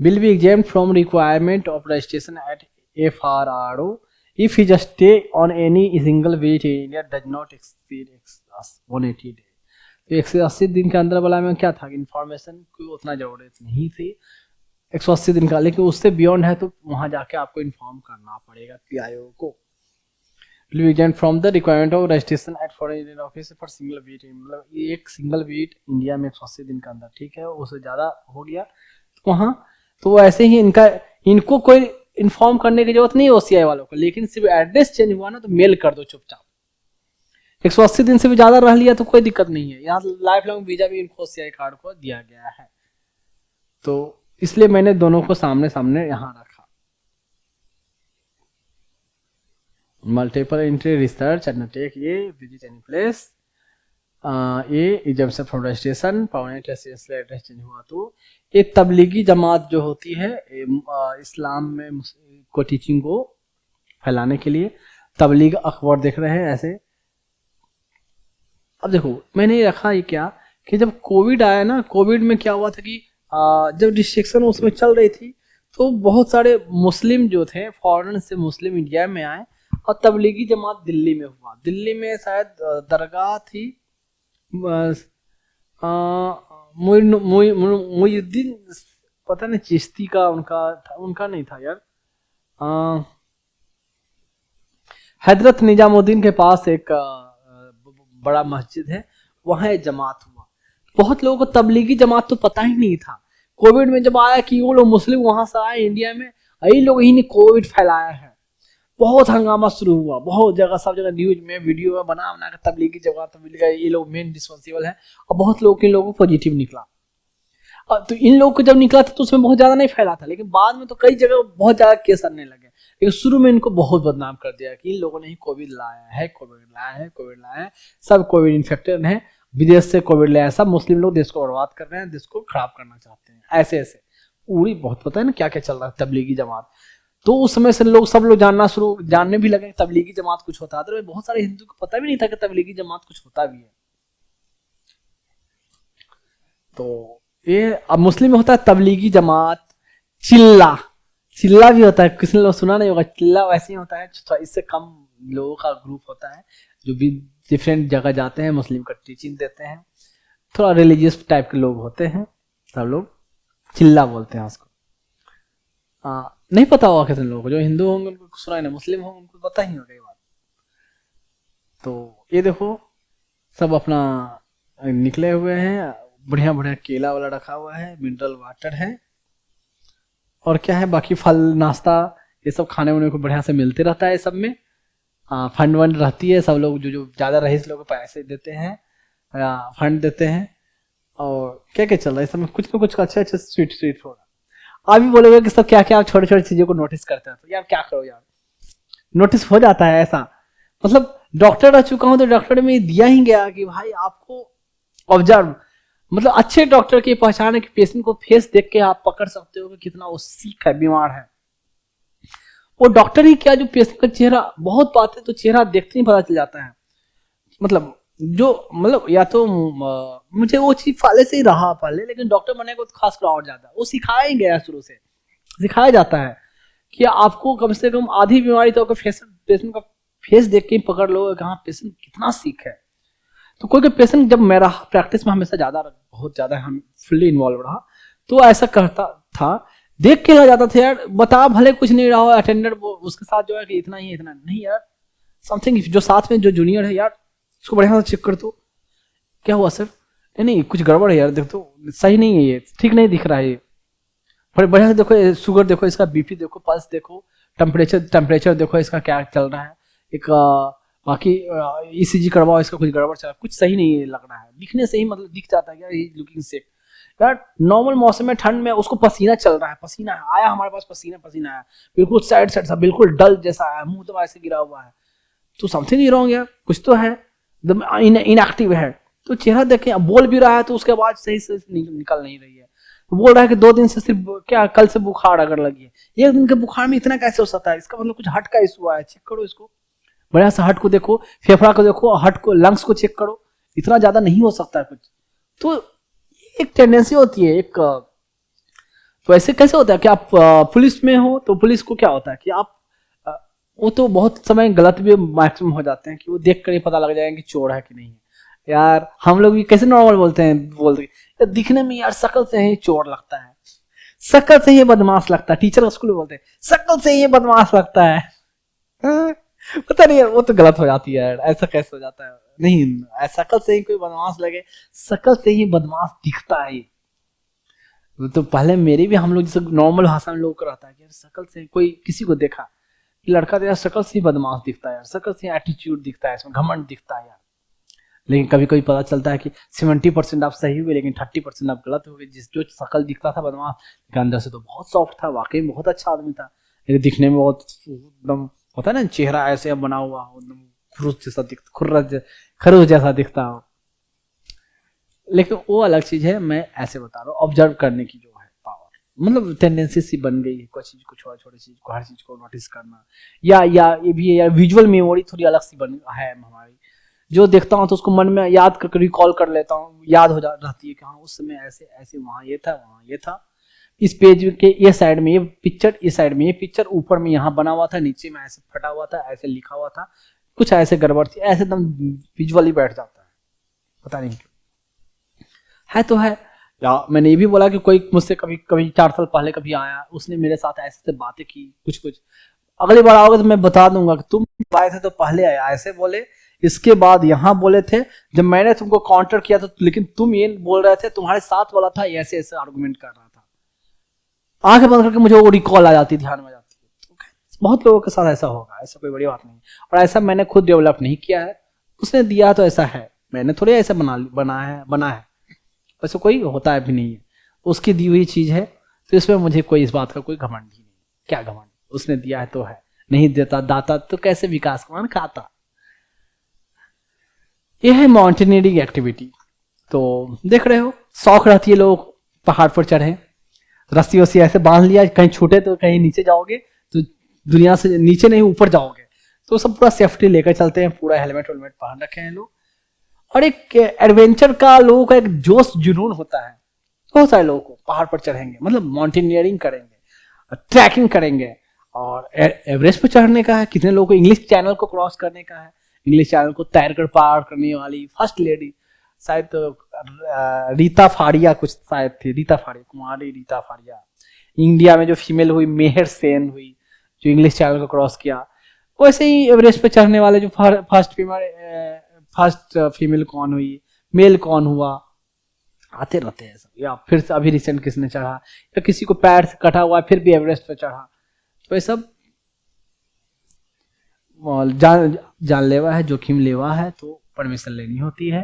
will be exempt from requirement of registration at FRRO if his stay on any single visit in India does not exceed 180 days। तो 180 दिन के अंदर वाला में क्या था, इन्फॉर्मेशन कोई उतना जरूरत नहीं थी 180 दिन का, लेकिन उससे बियॉन्ड है तो वहां जाके आपको इन्फॉर्म करना पड़ेगा PIO को। will be exempt from the requirement of registration at foreign Indian office for single visit, मतलब एक सिंगल विजिट इंडिया में 180 दिन के अंदर, ठीक है, उससे ज्यादा हो गया तो वहाँ, तो ऐसे ही इनको कोई इन्फॉर्म करने की जरूरत नहीं OCI वालों को, लेकिन सिर्फ एड्रेस चेंज हुआ ना तो मेल कर दो चुपचाप। 180 दिन से भी ज्यादा रह लिया तो कोई दिक्कत नहीं है, यहाँ लाइफ लॉन्ग वीजा भी इनको OCI कार्ड को दिया गया है, तो इसलिए मैंने दोनों को सामने सामने यहाँ रखा। मल्टीपल एंट्री रिसर्च अंडरटेक, ये विजिट एनी प्लेस, ये exemption from registration, permanent residential address change हुआ तो। एक तबलीगी जमात जो होती है इस्लाम में को टीचिंग को फैलाने के लिए, तबलीग अखबार देख रहे हैं ऐसे। अब देखो मैंने रखा ये क्या कि जब कोविड आया ना, कोविड में क्या हुआ था कि जब रिस्ट्रिक्शन उसमें चल रही थी तो बहुत सारे मुस्लिम जो थे फॉरेन से मुस्लिम इंडिया में आए और तबलीगी जमात दिल्ली में हुआ। दिल्ली में शायद दरगाह थी मुइनुद्दीन, पता नहीं चिश्ती का उनका नहीं था यार, हजरत निजामुद्दीन के पास एक बड़ा मस्जिद है, वहां एक जमात हुआ। बहुत लोगों को तबलीगी जमात तो पता ही नहीं था। कोविड में जब आया कि वो लोग मुस्लिम वहां से आए इंडिया में, यही लोग ही ने कोविड फैलाया है, बहुत हंगामा शुरू हुआ, बहुत जगह सब जगह न्यूज में वीडियो में बना कर तबलीगी जमात ये लोग मेन रिस्पॉन्सिबल है, और बहुत लोगों को पॉजिटिव निकला। तो इन लोगों को जब निकला था तो उसमें बहुत ज्यादा नहीं फैला था, लेकिन बाद में तो कई जगह बहुत ज्यादा केस आने लगे, लेकिन शुरू में इनको बहुत बदनाम कर दिया कि इन लोगों ने ही कोविड लाया है, सब कोविड इन्फेक्टेड है, विदेश से कोविड लाया, सब मुस्लिम लोग देश को बर्बाद कर रहे हैं, देश को खराब करना चाहते हैं, ऐसे पूरी बहुत पता है ना क्या क्या चल रहा है तबलीगी जमात। तो उस समय से सब लोग जानने भी लगे तबलीगी जमात कुछ होता है। तो बहुत सारे हिंदू को पता भी नहीं था कि तबलीगी जमात कुछ होता भी है। तो ये अब मुस्लिम में होता है तबलीगी जमात, चिल्ला भी होता है, किसी ने सुना नहीं होगा, चिल्ला वैसे ही होता है, इससे कम लोगों का ग्रुप होता है जो भी डिफरेंट जगह जाते हैं, मुस्लिम का टीचिंग देते हैं, थोड़ा रिलीजियस टाइप के लोग होते हैं, सब लोग चिल्ला बोलते हैं उसको। नहीं पता होगा कितने लोगों को, जो हिंदू होंगे उनको सुना नहीं, मुस्लिम होंगे उनको पता ही होगा ये बात। तो ये देखो सब अपना निकले हुए हैं, बढ़िया बढ़िया केला वाला रखा हुआ है, मिनरल वाटर है, और क्या है बाकी फल नाश्ता ये सब खाने वाने को बढ़िया से मिलते रहता है सब में। फंड वंड रहती है, सब लोग जो ज़्यादा रईस लोग पैसे देते हैं, फंड देते हैं, और क्या क्या चल रहा है सब में, कुछ ना कुछ अच्छे स्वीट हो रहा है। आप भी बोलोगे कि सब क्या क्या छोटे छोटे चीज़ों को नोटिस करते हैं, तो यार क्या करो यार, नोटिस हो जाता है ऐसा। मतलब डॉक्टर रह चुका हूँ तो डॉक्टर में दिया ही गया कि भाई आपको ऑब्जर्व, मतलब अच्छे डॉक्टर की पहचान है कि पेशेंट को फेस देख के आप पकड़ सकते हो कि कितना वो सीक है, बीमार है। वो डॉक्टर ही क्या, जो पेशेंट का चेहरा बहुत पाते तो चेहरा देखते ही पता चल जाता है। मतलब या तो मुझे वो चीज पहले से ही रहा पहले, लेकिन डॉक्टर बनने को तो खास और ज्यादा वो सिखाया ही गया, शुरू से सिखाया जाता है कि आपको कम से कम आधी बीमारी तो पेशेंट का फेस देख के ही पकड़ लो कि हाँ पेशेंट कितना सीक है। तो कोई पेशेंट, जब मेरा प्रैक्टिस में हमेशा बहुत ज्यादा हम फुल्ली इन्वॉल्व रहा, तो ऐसा करता था, देख के लग जाता था यार, बता भले कुछ नहीं रहा हो अटेंडर उसके साथ जो है कि इतना ही इतना नहीं यार, समथिंग जो साथ में जो जूनियर है यार उसको बढ़िया से चेक कर दो, क्या हुआ सर, नहीं कुछ गड़बड़ है यार, देख तो सही नहीं है, ये ठीक नहीं दिख रहा है, ये बढ़िया से देखो, शुगर देखो, इसका बीपी देखो, पल्स देखो, टेम्परेचर देखो, इसका क्या चल रहा है, एक बाकी ईसीजी करवाओ, इसका कुछ गड़बड़ चल रहा है, कुछ सही नहीं लग रहा है, दिखने से ही मतलब दिख जाता है यार ये लुकिंग सिक। यार नॉर्मल मौसम में ठंड में उसको पसीना चल रहा है, पसीना आया हमारे पास, पसीना आया, बिल्कुल साइड सा बिल्कुल डल जैसा आया, मुंह तो ऐसे गिरा हुआ है, तो समथिंग नहीं रॉन्ग यार, कुछ तो है, इनएक्टिव है। तो चेहरा देखें, बोल भी रहा है तो उसके बाद सही से निकल नहीं रही है, तो बोल रहा है कि 2 दिन से सिर्फ क्या कल से बुखार अगर लगी है, 1 दिन के बुखार में इतना कैसे हो सकता है, इसका मतलब कुछ हार्ट का इशू है, चेक करो इसको, बढ़िया सा हार्ट को देखो, फेफड़ा को देखो, हार्ट को, लंग्स को चेक करो, इतना ज्यादा नहीं हो सकता है कुछ। तो एक टेंडेंसी होती है एक, तो ऐसे कैसे होता है कि आप पुलिस में हो तो पुलिस को क्या होता है कि आप वो तो बहुत समय गलत भी मैक्सिमम हो जाते हैं कि वो देख कर ही पता लग जाएगा कि चोर है कि नहीं है। यार हम लोग भी कैसे नॉर्मल बोलते हैं दिखने में यार शक्ल से ही चोर लगता है, शक्ल से ही बदमाश लगता है, टीचर स्कूल में बोलते हैं शक्ल से ही बदमाश लगता है। पता नहीं यार वो तो गलत हो जाती है यार, ऐसा कैसे हो जाता है, नहीं शक्ल से ही कोई बदमाश लगे, शक्ल से ही बदमाश दिखता है। तो पहले मेरे भी हम लोग जैसे नॉर्मल भाषा में लोग को रहता है कि यार शक्ल से कोई किसी को देखा लड़का तो यार शक्ल से ही बदमाश दिखता है यार, शक्ल से एटीट्यूड दिखता है, इसमें घमंड दिखता है यार। लेकिन कभी कभी पता चलता है कि 70% आप सही हुए लेकिन 30% आप गलत हो गए। जो शक्ल दिखता था बदमाश, लेकिन अंदर से तो बहुत सॉफ्ट था, वाकई में बहुत अच्छा आदमी था, लेकिन दिखने में बहुत एकदम होता है ना, चेहरा ऐसे बना हुआ एकदम खरूज जैसा दिखता हो। लेकिन वो अलग चीज है, मैं ऐसे बता रहा हूँ, ऑब्जर्व करने की जो है पावर, मतलब टेंडेंसी सी बन गई है, कोई चीज को छोटी चीज को, हर चीज को नोटिस करना, या ये भी है यार, विजुअल मेमोरी थोड़ी अलग सी बन है हमारी, जो देखता हूँ तो उसको मन में याद करके रिकॉल कर लेता हूँ, याद हो रहती है कि हाँ उस समय ऐसे ऐसे वहाँ ये था, वहाँ ये था, इस पेज के ये साइड में ये पिक्चर, इस साइड में ये पिक्चर, ऊपर में यहाँ बना हुआ था, नीचे में ऐसे फटा हुआ था, ऐसे लिखा हुआ था, कुछ ऐसे गड़बड़ थी, ऐसे एकदम विजुअली बैठ जाता है, पता नहीं क्यों है तो है। या मैंने ये भी बोला कि कोई मुझसे कभी 4 साल पहले कभी आया, उसने मेरे साथ ऐसे बातें की, कुछ अगली बार आओगे तो मैं बता दूंगा कि तुम आए थे तो पहले आया ऐसे बोले, इसके बाद यहाँ बोले थे, जब मैंने तुमको काउंटर किया था लेकिन तुम ये बोल रहे थे, तुम्हारे साथ वाला था ऐसे ऐसे आर्गुमेंट कर रहा था। आंखें बंद करके मुझे वो रिकॉल आ जाती, ध्यान में जाती है। बहुत लोगों के साथ ऐसा होगा, ऐसा कोई बड़ी बात नहीं, और ऐसा मैंने खुद डेवलप नहीं किया है, उसने दिया तो ऐसा है, मैंने थोड़े ऐसा बना है, वैसे कोई होता है भी नहीं है, उसकी दी हुई चीज है, तो इसमें मुझे कोई इस बात का कोई घमंड ही नहीं। क्या घमंड, उसने दिया है तो है, नहीं देता दाता तो कैसे विकास कमान खाता। यह है माउंटेनियरिंग एक्टिविटी। तो देख रहे हो, शौक रहती है लोग पहाड़ पर चढ़े, रस्सी वस्सी ऐसे बांध लिया, कहीं छूटे तो कहीं नीचे जाओगे तो दुनिया से नीचे नहीं ऊपर जाओगे। तो सब पूरा सेफ्टी लेकर चलते हैं, पूरा हेलमेट वेलमेट पहन रखे हैं लोग। और एक एडवेंचर का लोगों का एक जोश जुनून होता है। बहुत सारे लोगों को पहाड़ पर चढ़ेंगे, मतलब माउंटेनियरिंग करेंगे, ट्रैकिंग करेंगे, और एवरेस्ट पर चढ़ने का है। कितने लोगों को इंग्लिश चैनल को क्रॉस करने का है, इंग्लिश चैनल को तैरकर पार करने वाली फर्स्ट लेडी शायद तो रीता फाड़िया कुछ शायद थी, रीता फाड़िया, कुमारी रीता फाड़िया। इंडिया में जो फीमेल हुई मेहर सेन हुई, जो इंग्लिश चैनल को क्रॉस किया। वैसे ही एवरेस्ट पे चढ़ने वाले जो फर्स्ट फीमेल कौन हुई, मेल कौन हुआ, आते रहते हैं सब। या फिर से अभी रिसेंट किसने चढ़ा, या किसी को पैर से कटा हुआ फिर भी एवरेस्ट पे चढ़ा। तो ये सब जानलेवा है, जोखिम लेवा है, तो परमिशन लेनी होती है।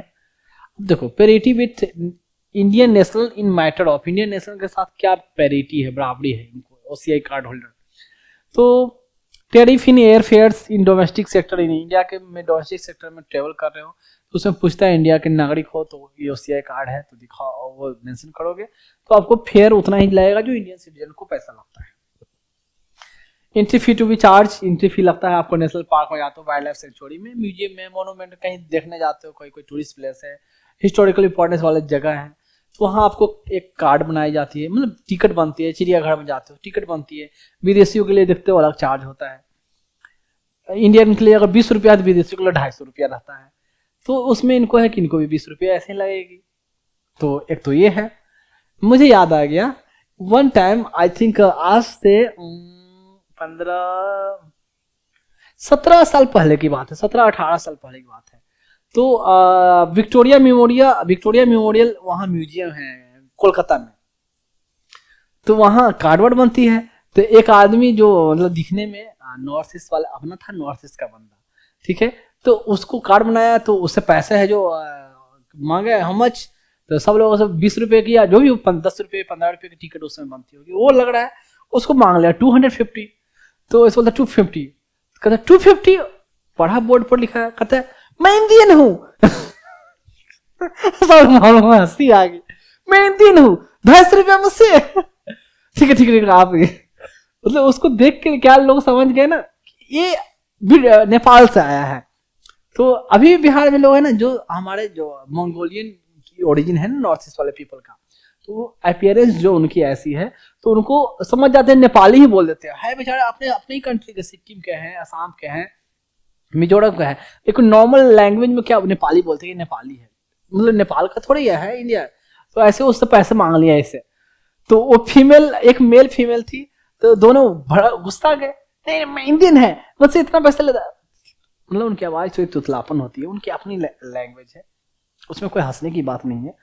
अब देखो parity with Indian national in matter of, Indian national के साथ क्या पेरिटी है, बराबरी है इनको, ओसीआई कार्ड होल्डर। तो tariff in air fares in domestic sector, in India के में डोमेस्टिक सेक्टर में ट्रेवल कर रहे हो तो उसमें पूछता है इंडिया के नागरिक हो तो ये ओसीआई कार्ड है तो दिखाओ, वो मेंशन करोगे तो आपको फेयर उतना ही लगेगा जो इंडियन सिटीजन को पैसा लगता है। Entry fee to be charge, entry fee लगता है आपको नेशनल पार्क में जाते हो, वाइल्ड लाइफ सेंचुरी में, म्यूजियम में, मोनूमेंट कहीं देखने जाते हो, कोई टूरिस्ट प्लेस है, हिस्टोरिकल इंपॉर्टेंस वाले जगह है, तो वहाँ आपको एक कार्ड बनाई जाती है, मतलब टिकट बनती है। चिड़ियाघर में जाते हो टिकट बनती है, विदेशियों के लिए देखते हो अलग चार्ज होता है। इंडियन के लिए अगर 20 रुपया तो विदेशियों के लिए 250 रुपया रहता है। तो उसमें इनको है कि इनको भी 20 रुपया ऐसे ही लगेगी। तो एक तो ये है। मुझे याद आ गया वन टाइम, आई थिंक आज से 17 साल पहले की बात है, 17-18 साल पहले की बात है। तो विक्टोरिया मेमोरियल वहाँ म्यूजियम है कोलकाता में। तो वहाँ कार्डवर्ड बनती है। तो एक आदमी जो मतलब दिखने में नॉर्थ ईस्ट वाला अपना था, नॉर्थ ईस्ट का बंदा, ठीक है, तो उसको कार्ड बनाया। तो उससे पैसे है जो मांगे हाउ मच, तो सब लोगों से 20 रुपए की या जो भी 10 रुपए 15 रुपए की टिकट उसमें बनती होगी, वो लग रहा है उसको मांग लिया 250। तो इस बोलता 250, कहता 250, पढ़ा बोर्ड पर लिखा है, कहता है मैं इंडियन हूँ। सब हंसी आ गई, मैं इंडियन हूँ, 250 रुपया मुझसे। ठीक है आप, मतलब उसको देख के क्या लोग समझ गए ना ये नेपाल से आया है। तो अभी बिहार में लोग है ना जो हमारे जो मंगोलियन की ओरिजिन है ना नॉर्थ ईस्ट वाले पीपल का, तो अपीयरेंस जो उनकी ऐसी है तो उनको समझ जाते हैं, नेपाली ही बोल देते हैं। है बेचारे अपने ही कंट्री के, सिक्किम के हैं, असम के हैं, मिजोरम का है, लेकिन नॉर्मल लैंग्वेज में क्या नेपाली बोलते हैं, नेपाली है, मतलब नेपाल का थोड़ा ही है इंडिया। तो ऐसे उससे पैसे मांग लिया इससे। तो वो फीमेल, एक मेल फीमेल थी, तो दोनों बड़ा गुस्सा गए, नहीं मैं इंडियन है, मुझसे इतना पैसा लेता। मतलब उनकी आवाज थोड़ी तुतलापन होती है, उनकी अपनी लैंग्वेज है, उसमें कोई हंसने की बात नहीं है।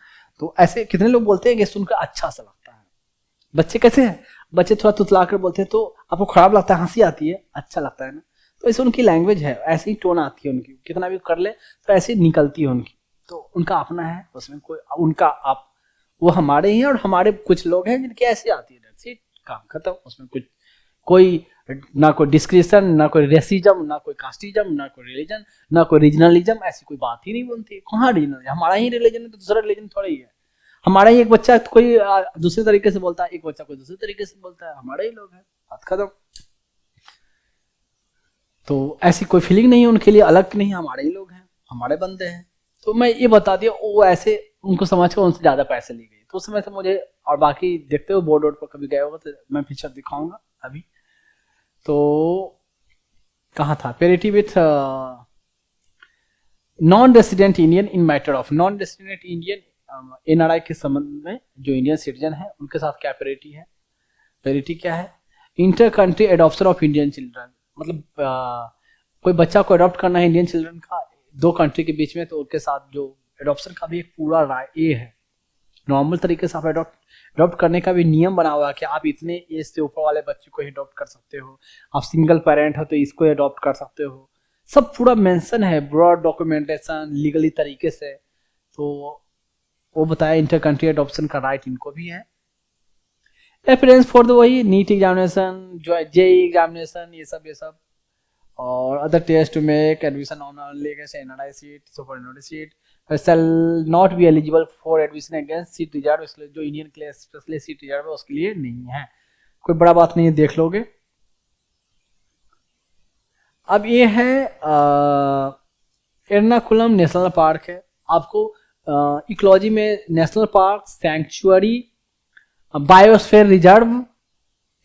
तो ऐसे कितने लोग बोलते हैं कि सुनकर अच्छा सा लगता है। बच्चे कैसे हैं, बच्चे थोड़ा तुतला कर बोलते हैं तो आपको खराब लगता है, हंसी आती है, अच्छा लगता है ना। तो ऐसे उनकी लैंग्वेज है, ऐसी ही टोन आती है उनकी, कितना भी कर ले तो ऐसी निकलती है उनकी। तो उनका अपना है, उसमें कोई उनका आप, वो हमारे ही हैं और हमारे कुछ लोग हैं जिनकी ऐसी आती है, काम खत्म। उसमें कुछ कोई ना कोई डिस्क्रिप्शन, ना कोई रेसिज्म, ना कोई कास्टिज्म, ना कोई रिलीजन, ना कोई रीजनलिज्म, ऐसी कोई बात ही नहीं बनती। कहाँ रीजनल, हमारा ही रिलीजन है तो दूसरा रिलीजन थोड़ा ही है। हमारा ही एक बच्चा कोई दूसरे तरीके से बोलता है, एक बच्चा कोई दूसरे तरीके से बोलता है, हमारे ही लोग हैं, बात खत्म। तो ऐसी कोई फीलिंग नहीं है उनके लिए, अलग नहीं, हमारे ही लोग हैं, हमारे बंदे हैं। तो मैं ये बता दिया, वो ऐसे उनको समझ कर उनसे ज्यादा पैसे ली गई। तो उस समय से मुझे, और बाकी देखते हो बोर्ड पर कभी गए होगा तो मैं पिक्चर दिखाऊंगा अभी। तो कहाँ था, parity with non resident Indian in matter of, non resident Indian NRI के संबंध में जो इंडियन सिटीजन है उनके साथ क्या पेरिटी है। पेरिटी क्या है, inter country adoption of Indian children, मतलब कोई बच्चा को अडॉप्ट करना है इंडियन चिल्ड्रन का दो कंट्री के बीच में, तो उनके साथ जो एडॉप्शन का भी एक पूरा राय ये है। नॉर्मल तरीके से आप अडॉप्ट करने का भी नियम बना हुआ है कि आप इतने एज से ऊपर वाले बच्चे को ही अडॉप्ट कर सकते हो, आप सिंगल पेरेंट हो तो इसको अडॉप्ट कर सकते हो, सब पूरा मेंशन है, ब्रॉड डॉक्यूमेंटेशन लीगली तरीके से। तो वो बताया इंटर कंट्री अडॉप्शन का राइट इनको भी है। रेफरेंस फॉर द वही नीट एग्जामिनेशन, जो जेई एग्जामिनेशन, ये सब और other test to make admission on NRI seat, supernumerary seat shall not be eligible for admission against seat reserve, इसलिए जो इंडियन के लिए स्पेशली सीट रिजर्व है उसके लिए नहीं है, कोई बड़ा बात नहीं है, देख लोगे। अब ये है एर्नाकुलम नेशनल पार्क है। आपको इकोलॉजी में national park, sanctuary, biosphere reserve,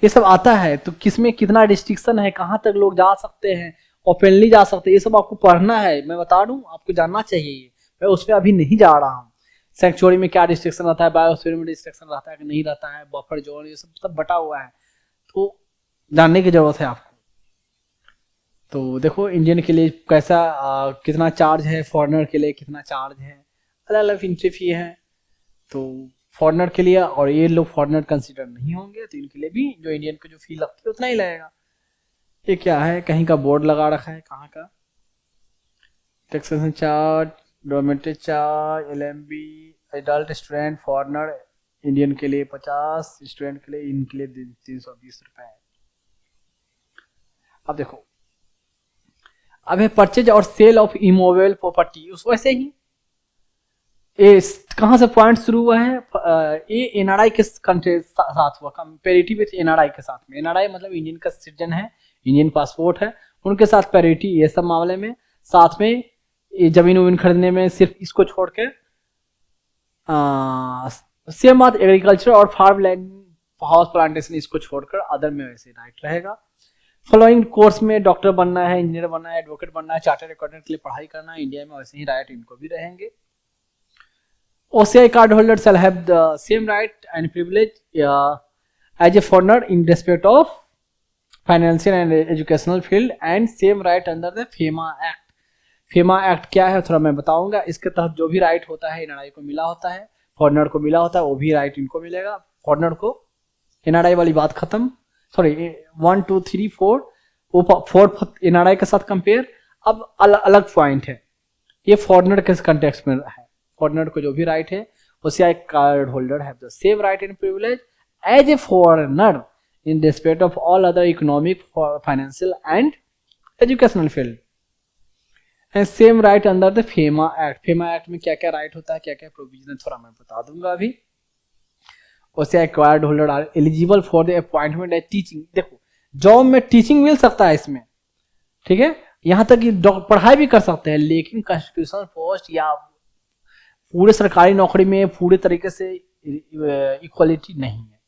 ये सब आता है। तो किसमें कितना रिस्ट्रिक्शन है, कहाँ तक लोग जा सकते हैं, ओपनली जा सकते हैं, ये सब आपको पढ़ना है। मैं बता दूं, आपको जानना चाहिए ये। मैं उस पर अभी नहीं जा रहा हूँ। सैंक्चुअरी में क्या रिस्ट्रिक्शन रहता है, बायोस्फीयर में रिस्ट्रिक्शन रहता है कि नहीं रहता है, बफर जोन, ये सब बटा हुआ है, तो जानने की जरूरत है आपको। तो देखो इंडियन के लिए कैसा कितना चार्ज है, फॉरेनर के लिए कितना चार्ज है, अलग अलग एंट्री फी है। तो फॉरेनर के लिए, और ये लोग फॉरेनर कंसीडर नहीं होंगे तो इनके लिए भी जो इंडियन को जो फी लगती है उतना ही लगेगा। ये क्या है, कहीं का बोर्ड लगा रखा है, कहाँ का, taxation charge, domestic charge, LMB, adult student foreigner, Indian के लिए 50, स्टूडेंट के लिए, इनके लिए 320 रुपए। अब देखो, अब है परचेज और सेल ऑफ इमोवेबल प्रॉपर्टी। उस वैसे ही ये कहाँ से पॉइंट शुरू हुआ है, ये NRI के कंट्री साथ हुआ, कंपेरेटिव विथ NRI के साथ में। NRI मतलब इंडियन का सिटीजन है, इंडियन पासपोर्ट है, उनके साथ पैरिटी ये सब मामले में, साथ में ये जमीन वमीन खरीदने में सिर्फ इसको छोड़ के सेम बात एग्रीकल्चर और फार्म लैंड, हाउस प्लांटेशन, इसको छोड़कर अदर में वैसे राइट रहेगा। फॉलोइंग कोर्स में डॉक्टर बनना है, इंजीनियर बनना है, एडवोकेट बनना है, चार्टर्ड अकाउंटेंट के लिए पढ़ाई करना है इंडिया में, वैसे ही राइट इनको भी रहेंगे। OCI card holder shall have the same right and privilege as a foreigner in respect of financial and educational field and same right under the FEMA Act। FEMA Act क्या है थोड़ा मैं बताऊंगा। इसके तहत जो भी राइट होता है NRI को मिला होता है, फॉरेनर को मिला होता है, वो भी राइट इनको मिलेगा। फॉरेनर को NRI वाली बात खत्म, सॉरी 1 2 3 4, वो 4 NRI के साथ कंपेयर। अब अलग पॉइंट है, ये फॉरेनर के कंटेक्स्ट में है। फॉरेनर को जो भी राइट है, OCI card holder have the same right and privilege as a foreigner in respect of all other economic, financial and educational field and same right under the FEMA act. FEMA act में क्या क्या राइट होता है, क्या क्या प्रोविजन है, थोड़ा मैं बता दूंगा अभी। OCI card holder are eligible for the appointment as teaching. देखो जॉब में टीचिंग मिल सकता है इसमें, ठीक है, यहाँ तक कि पढ़ाई भी कर सकते हैं, लेकिन कॉन्स्टिट्यूशनल पोस्ट या पूरे सरकारी नौकरी में पूरे तरीके से इक्वलिटी नहीं है।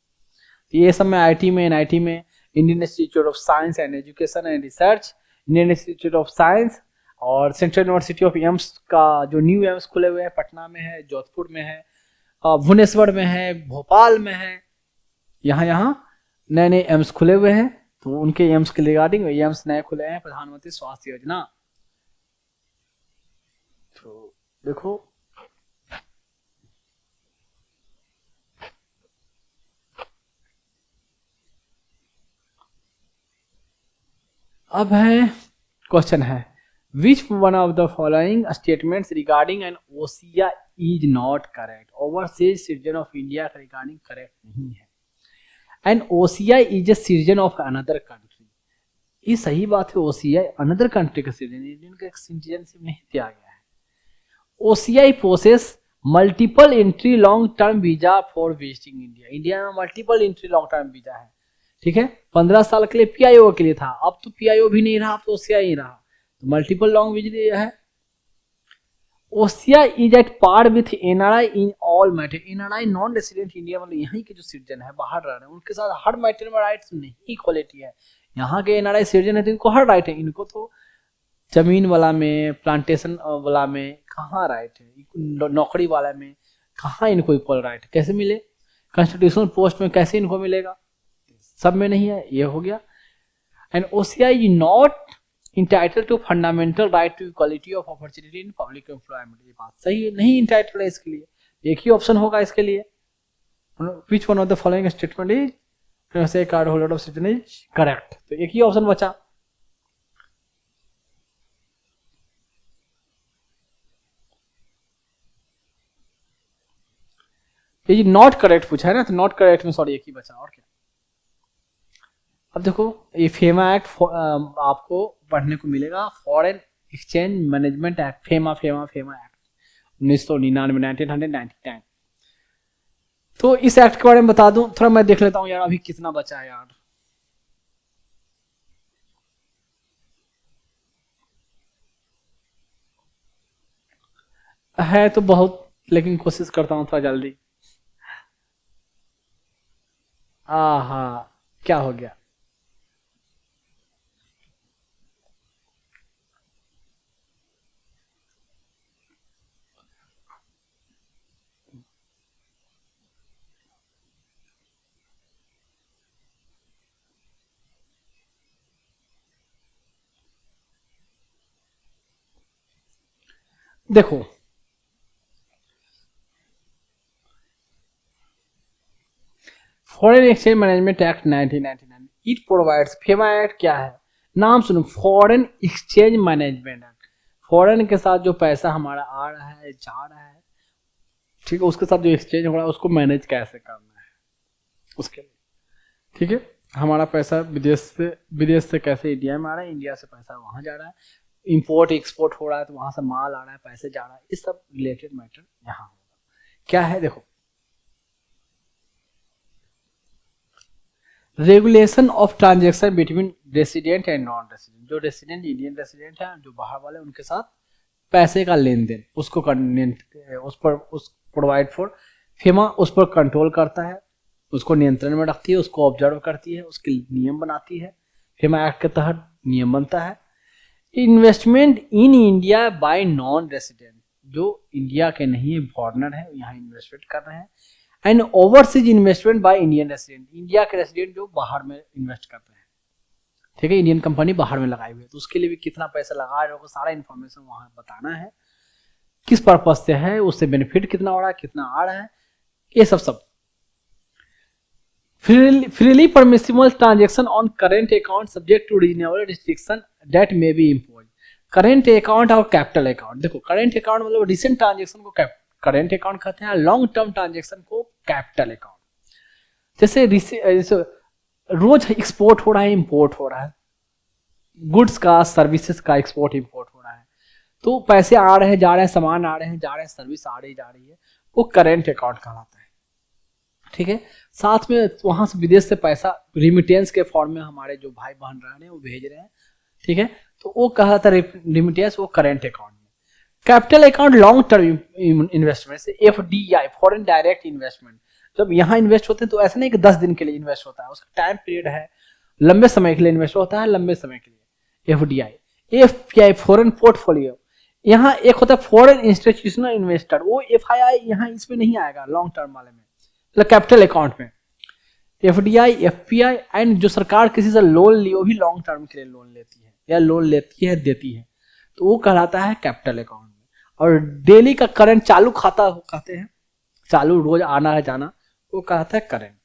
तो ये सब में IT में, NIT में, Indian institute of science and education and research, Indian institute of science और सेंट्रल यूनिवर्सिटी ऑफ एम्स का जो न्यू एम्स खुले हुए हैं, पटना में है, जोधपुर में है, भुवनेश्वर में है, भोपाल में है, यहाँ नए नए एम्स खुले हुए हैं। तो उनके एम्स के रिगार्डिंग एम्स नए खुले हैं, प्रधानमंत्री स्वास्थ्य योजना। तो देखो अब है क्वेश्चन है, which one of the following statements regarding an OCI is not correct. Overseas citizen of India का रिगार्डिंग करेक्ट नहीं है। An OCI is a citizen of another country, ये सही बात है। OCI अनदर कंट्री का सिटीजन, इंडियन का सिटीजनशिप नहीं दिया गया है। OCI process multiple entry long term visa for visiting India. India में multiple entry long term visa है, ठीक है। 15 साल के लिए PIO के लिए था, अब तो PIO भी नहीं रहा, अब तो OCI ही रहा, तो मल्टीपल लॉन्ग विजिट है। OCI is at par with NRI in all matter. NRI non resident India मतलब यहाँ के जो सिटीजन है, बाहर रह रहे हैं, उनके साथ हर मैटर में राइट नहीं इक्वालिटी है। यहाँ के NRI सिटीजन है तो इनको हर राइट है, इनको तो जमीन वाला में, प्लांटेशन वाला में कहाँ राइट है, नौकरी वाला में कहाँ इनको इक्वल राइट है, कैसे मिले, कॉन्स्टिट्यूशनल पोस्ट में कैसे इनको मिलेगा, सब में नहीं है। ये हो गया। And OCI is not entitle to fundamental right to equality of opportunity in public employment. ये बात सही है, नहीं इंटाइटल है इसके लिए, एक ही ऑप्शन होगा इसके लिए। विच one of the following statement is OCI card holder of citizen is correct. तो एक ही ऑप्शन बचा। ये नॉट करेक्ट पूछा है ना, तो नॉट करेक्ट में सॉरी एक ही बचा, और क्या। अब देखो ये FEMA एक्ट आपको पढ़ने को मिलेगा, foreign exchange management act, FEMA act 1999 1999। तो इस एक्ट के बारे में बता दूं, थोड़ा मैं देख लेता हूं यार अभी कितना बचा है यार। है तो बहुत, लेकिन कोशिश करता हूँ थोड़ा जल्दी। हाँ, क्या हो गया? देखो, foreign exchange management act 1999 it provides, FEMA act क्या है? नाम सुनो, foreign exchange management act. Foreign के साथ जो पैसा हमारा आ रहा है, जा रहा है, ठीक है, उसके साथ जो एक्सचेंज हो रहा है उसको मैनेज कैसे करना है उसके लिए। ठीक है, हमारा पैसा विदेश से कैसे इंडिया में आ रहा है, इंडिया से पैसा वहां जा रहा है, इंपोर्ट एक्सपोर्ट हो रहा है तो वहां से माल आ रहा है, पैसे जा रहा है, इस सब रिलेटेड मैटर यहाँ होगा। क्या है देखो, regulation of transaction between resident and non resident. जो रेसिडेंट इंडियन रेसिडेंट है, जो बाहर वाले, उनके साथ पैसे का लेन देन, उसको उस प्रोवाइड फॉर, फेमा उस पर कंट्रोल करता है, उसको नियंत्रण में रखती है, उसको ऑब्जर्व करती है, उसके नियम बनाती है। फेमा एक्ट के तहत नियम बनता है। Investment in India by non resident, जो इंडिया के नहीं है, फॉरनर है, यहाँ इन्वेस्टमेंट कर रहे हैं। And overseas investment by Indian resident, India के रेसिडेंट जो बाहर में इन्वेस्ट करते हैं, ठीक है, इंडियन कंपनी बाहर में लगाई हुई है, तो उसके लिए भी कितना पैसा लगा रहे हो, सारा इन्फॉर्मेशन वहां बताना है, किस पर्पज से है, उससे बेनिफिट कितना हो रहा है, कितना आ रहा है, ये सब। Freely permissible transaction on current account subject to reasonable restriction that may be impose. Current account और कैपिटल अकाउंट, देखो करेंट अकाउंट मतलब रिसेंट ट्रांजेक्शन को करेंट अकाउंट कहते हैं, लॉन्ग टर्म ट्रांजेक्शन को कैपिटल अकाउंट। जैसे रोज एक्सपोर्ट हो रहा है, इंपोर्ट हो रहा है, गुड्स का, सर्विसेज का एक्सपोर्ट इंपोर्ट हो रहा है, तो पैसे आ रहे हैं, जा रहे हैं, सामान आ रहे हैं, जा रहे हैं, सर्विस आ रही जा रही है, वो करेंट अकाउंट कहलाता है। ठीक है, साथ में वहां से विदेश से पैसा रिमिटेंस के फॉर्म में हमारे जो भाई बहन रह रहे हैं वो भेज रहे हैं, ठीक है, तो वो कहलाता है रिमिटेंस, वो करेंट अकाउंट में। Capital account long term investment से FDI, फॉरेन डायरेक्ट इन्वेस्टमेंट, जब यहाँ इन्वेस्ट होते हैं तो ऐसा नहीं कि 10 दिन के लिए इन्वेस्ट होता है, उसका टाइम पीरियड है, लंबे समय के लिए इन्वेस्ट होता है, लंबे समय के लिए FDI। FPI फॉरेन पोर्टफोलियो, यहाँ एक होता है फॉरेन इंस्टीट्यूशनल इन्वेस्टर, वो FII यहाँ इसमें नहीं आएगा लॉन्ग टर्म वाले में, मतलब कैपिटल अकाउंट में। FDI, FPI एंड जो सरकार किसी से लोन ली, वो भी लॉन्ग टर्म के लिए लोन लेती है या लोन लेती है, देती है, तो वो कहलाता है कैपिटल अकाउंट में। और डेली का करंट चालू खाता कहते हैं, चालू रोज आना है जाना, वो कहता है करंट।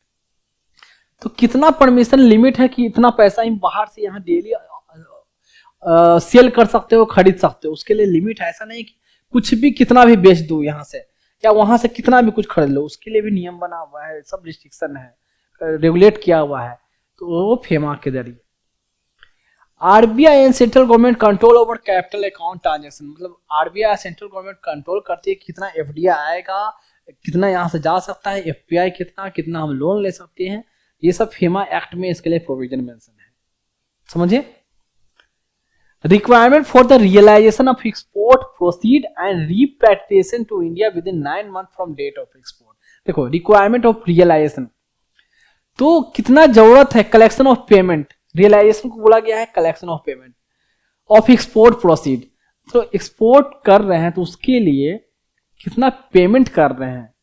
तो कितना परमिशन लिमिट है कि इतना पैसा हम बाहर से यहाँ डेली सेल कर सकते हो, खरीद सकते हो, उसके लिए लिमिट है, ऐसा नहीं कि कुछ भी कितना भी बेच दो यहाँ से या वहां से कितना भी कुछ खरीद लो, उसके लिए भी नियम बना हुआ है, सब रिस्ट्रिक्शन है, रेगुलेट किया हुआ है, तो वो फेमा के जरिए। RBI and central government control over capital account transaction, मतलब RBI सेंट्रल गवर्नमेंट कंट्रोल करती है कितना FDI आएगा, कितना यहाँ से जा सकता है, FPI कितना कितना हम लोन ले सकते हैं, ये सब फेमा एक्ट में इसके लिए प्रोविजन मेंशन है, समझिए। Requirement for the realization of export proceed and repatriation to India within 9 months from date of export। देखो requirement of realization, तो कितना जरूरत है कलेक्शन ऑफ पेमेंट, रियलाइजेशन को बोला गया है collection of payment of export proceed, तो एक्सपोर्ट कर रहे हैं तो उसके लिए कितना पेमेंट कर रहे हैं,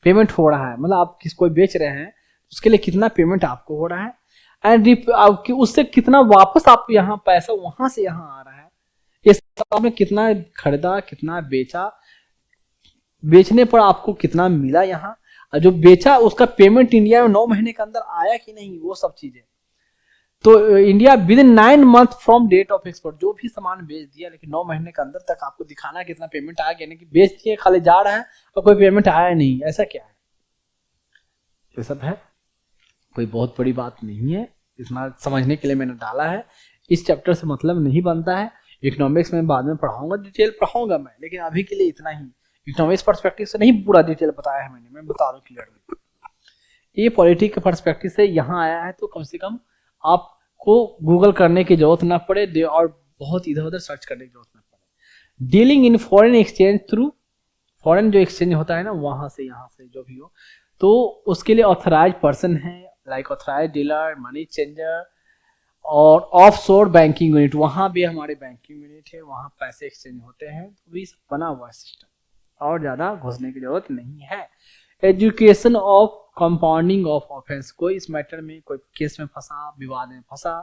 पेमेंट हो रहा है, मतलब आप किसको बेच रहे हैं उसके लिए कितना पेमेंट आपको हो रहा है, एंड उससे कितना वापस आपको यहाँ पैसा वहां से यहाँ आ रहा है, ये सब आपने कितना खरीदा, कितना बेचा, बेचने पर आपको कितना मिला यहाँ, जो बेचा उसका पेमेंट इंडिया में 9 महीने के अंदर आया कि नहीं, वो सब चीजें। तो India within 9 month from date of export, जो भी सामान बेच दिया लेकिन 9 महीने के अंदर तक आपको दिखाना कितना पेमेंट आया, यानी कि बेच दिए खाली जा रहा है और कोई पेमेंट आया नहीं, ऐसा क्या है, ये सब है, कोई बहुत बड़ी बात नहीं है, इतना समझने के लिए मैंने डाला है। इस चैप्टर से मतलब नहीं बनता है, इकोनॉमिक्स में बाद में पढ़ाऊंगा, डिटेल पढ़ाऊंगा मैं, लेकिन अभी के लिए इतना ही। इकोनॉमिक्स पर्सपेक्टिव से नहीं पूरा डिटेल बताया है मैं बता दूं क्लियरली। ये पॉलिटिक्स के पर्सपेक्टिव से यहाँ आया है, तो कम से कम आपको गूगल करने की जरूरत ना पड़े और बहुत इधर उधर सर्च करने की जरूरत ना पड़े। Dealing in foreign exchange through foreign जो एक्सचेंज होता है ना, वहाँ से यहाँ से जो भी हो, तो उसके लिए ऑथराइज पर्सन है, like authorise dealer, money changer और ऑफशोर बैंकिंग यूनिट, वहाँ भी हमारे बैंकिंग यूनिट है, वहाँ पैसे एक्सचेंज होते हैं, तो भी बना हुआ सिस्टम, और ज़्यादा घुसने की जरूरत नहीं है। Education of compounding of offence, कोई इस मैटर में कोई केस में फंसा, विवाद में फंसा,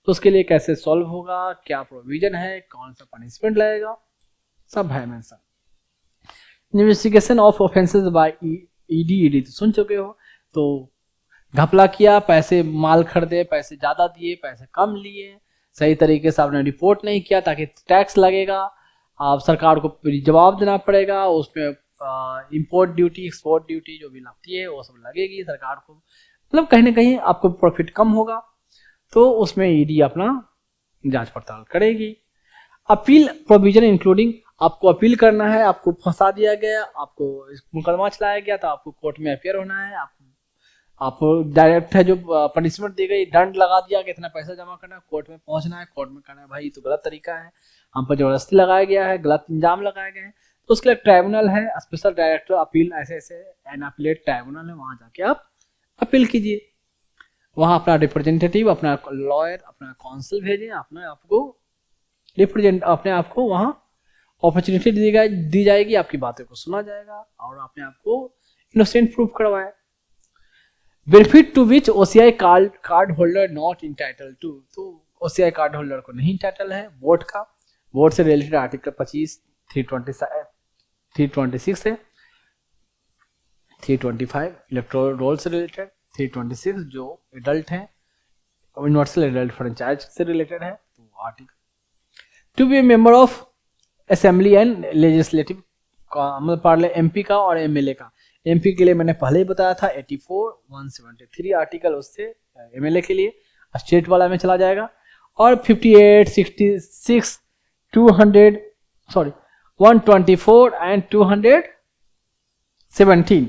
तो उसके लिए कैसे सॉल्व होगा, क्या प्रोविजन है, कौन सा पनिशमेंट लगेगा, सब है mention. Investigation of offences by ED तो सुन चुके हो, तो घपला किया, पैसे माल खरीदे, पैसे ज़्यादा दिए, पैसे कम लिए, सही तरीके से आपने रिपोर्ट नहीं किया, ताकि टैक्स लगेगा, आप सरकार को जवाब देना पड़ेगा, उसमें इंपोर्ट ड्यूटी, एक्सपोर्ट ड्यूटी जो भी लगती है वो सब लगेगी सरकार को, मतलब कहीं ना कहीं आपको प्रॉफिट कम होगा, तो उसमें ईडी अपना जांच पड़ताल करेगी। अपील प्रोविजन इंक्लूडिंग, आपको अपील करना है, आपको फंसा दिया गया, आपको मुकदमा चलाया गया, तो आपको कोर्ट में अपियर होना है, आप डायरेक्ट है जो पनिशमेंट दी गई, दंड लगा दिया कि इतना पैसा जमा करना है, कोर्ट में पहुंचना है, कोर्ट में कहना है भाई ये तो गलत तरीका है, हम पर जबरदस्ती लगाया गया है, गलत इंजाम लगाए गए हैं, तो उसके लिए ट्राइब्यूनल है, स्पेशल डायरेक्टर अपील, ऐसे ऐसे एन अपीलेट ट्राइब्यूनल है, वहां जाके आप अपील कीजिए, वहां अपना रिप्रेजेंटेटिव, अपना लॉयर, अपना काउंसिल भेजें, अपने आपको रिप्रेजेंट, अपने आप को वहां अपॉर्चुनिटी दी जाएगी, आपकी बातों को सुना जाएगा और अपने आप को इनोसेंट प्रूफ करवाए। Benefit to which OCI card holder not entitle to, तो ओसीआई कार्ड होल्डर को नहीं टाइटल है वोट का, वोट से रिलेटेड आर्टिकल 25, 326 है, 325 इलेक्टोरल रोल से रिलेटेड, 326 जो एडल्ट है, यूनिवर्सल एडल्ट फ्रेंचाइज से रिलेटेड है, तो article to be a member of assembly and legislative, मतलब पार्ले एमपी का और एमएलए का, एमपी के लिए मैंने पहले ही बताया था 84, 173 आर्टिकल उससे एमएलए के लिए, स्टेट वाला में चला जाएगा, और 58, 66, 124 एंड 217,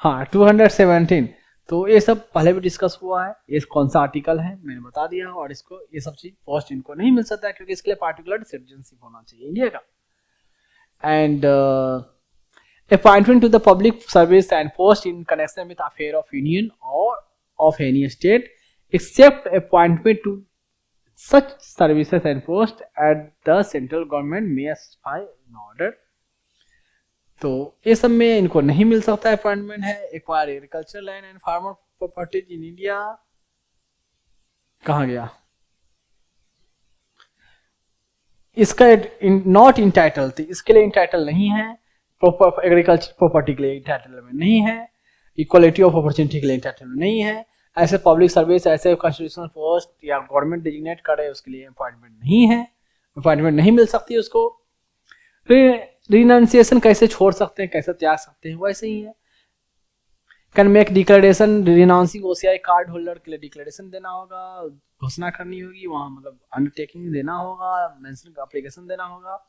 हाँ 217, तो ये सब पहले भी डिस्कस हुआ है, ये कौन सा आर्टिकल है मैंने बता दिया, और इसको ये सब चीज पोस्ट इनको नहीं मिल सकता है, क्योंकि इसके लिए पार्टिकुलर सिटीजनशिप होना चाहिए इंडिया का। And appointment to the public service and post in connection with affair of union और of any state except appointment to such services and post at the central government may specify in order, तो ये सब में इनको नहीं मिल सकता है अपॉइंटमेंट है। Acquire agriculture land and farmer properties in India, कहाँ गया इसका, नॉट इंटाइटल थी, इसके लिए इंटाइटल नहीं है, एग्रीकल्चर प्रॉपर्टी के लिए इंटाइटल में नहीं है, इक्वालिटी ऑफ अपॉर्चुनिटी के लिए इंटाइटल में नहीं है, ऐसे पब्लिक सर्विस, ऐसे कॉन्स्टिट्यूशनल पोस्ट या गवर्नमेंट डिजिग्नेट करे उसके लिए अपॉइंटमेंट नहीं है, अपॉइंटमेंट नहीं मिल सकती उसको। रिनाउंसिएशन कैसे छोड़ सकते हैं, कैसे त्याग सकते हैं, वैसे ही है। Can make declaration renouncing OCI card holder के लिए डिक्लेरेशन देना होगा, घोषणा करनी होगी, वहाँ मतलब अंडरटेकिंग देना होगा, मेंशन एप्लीकेशन देना होगा।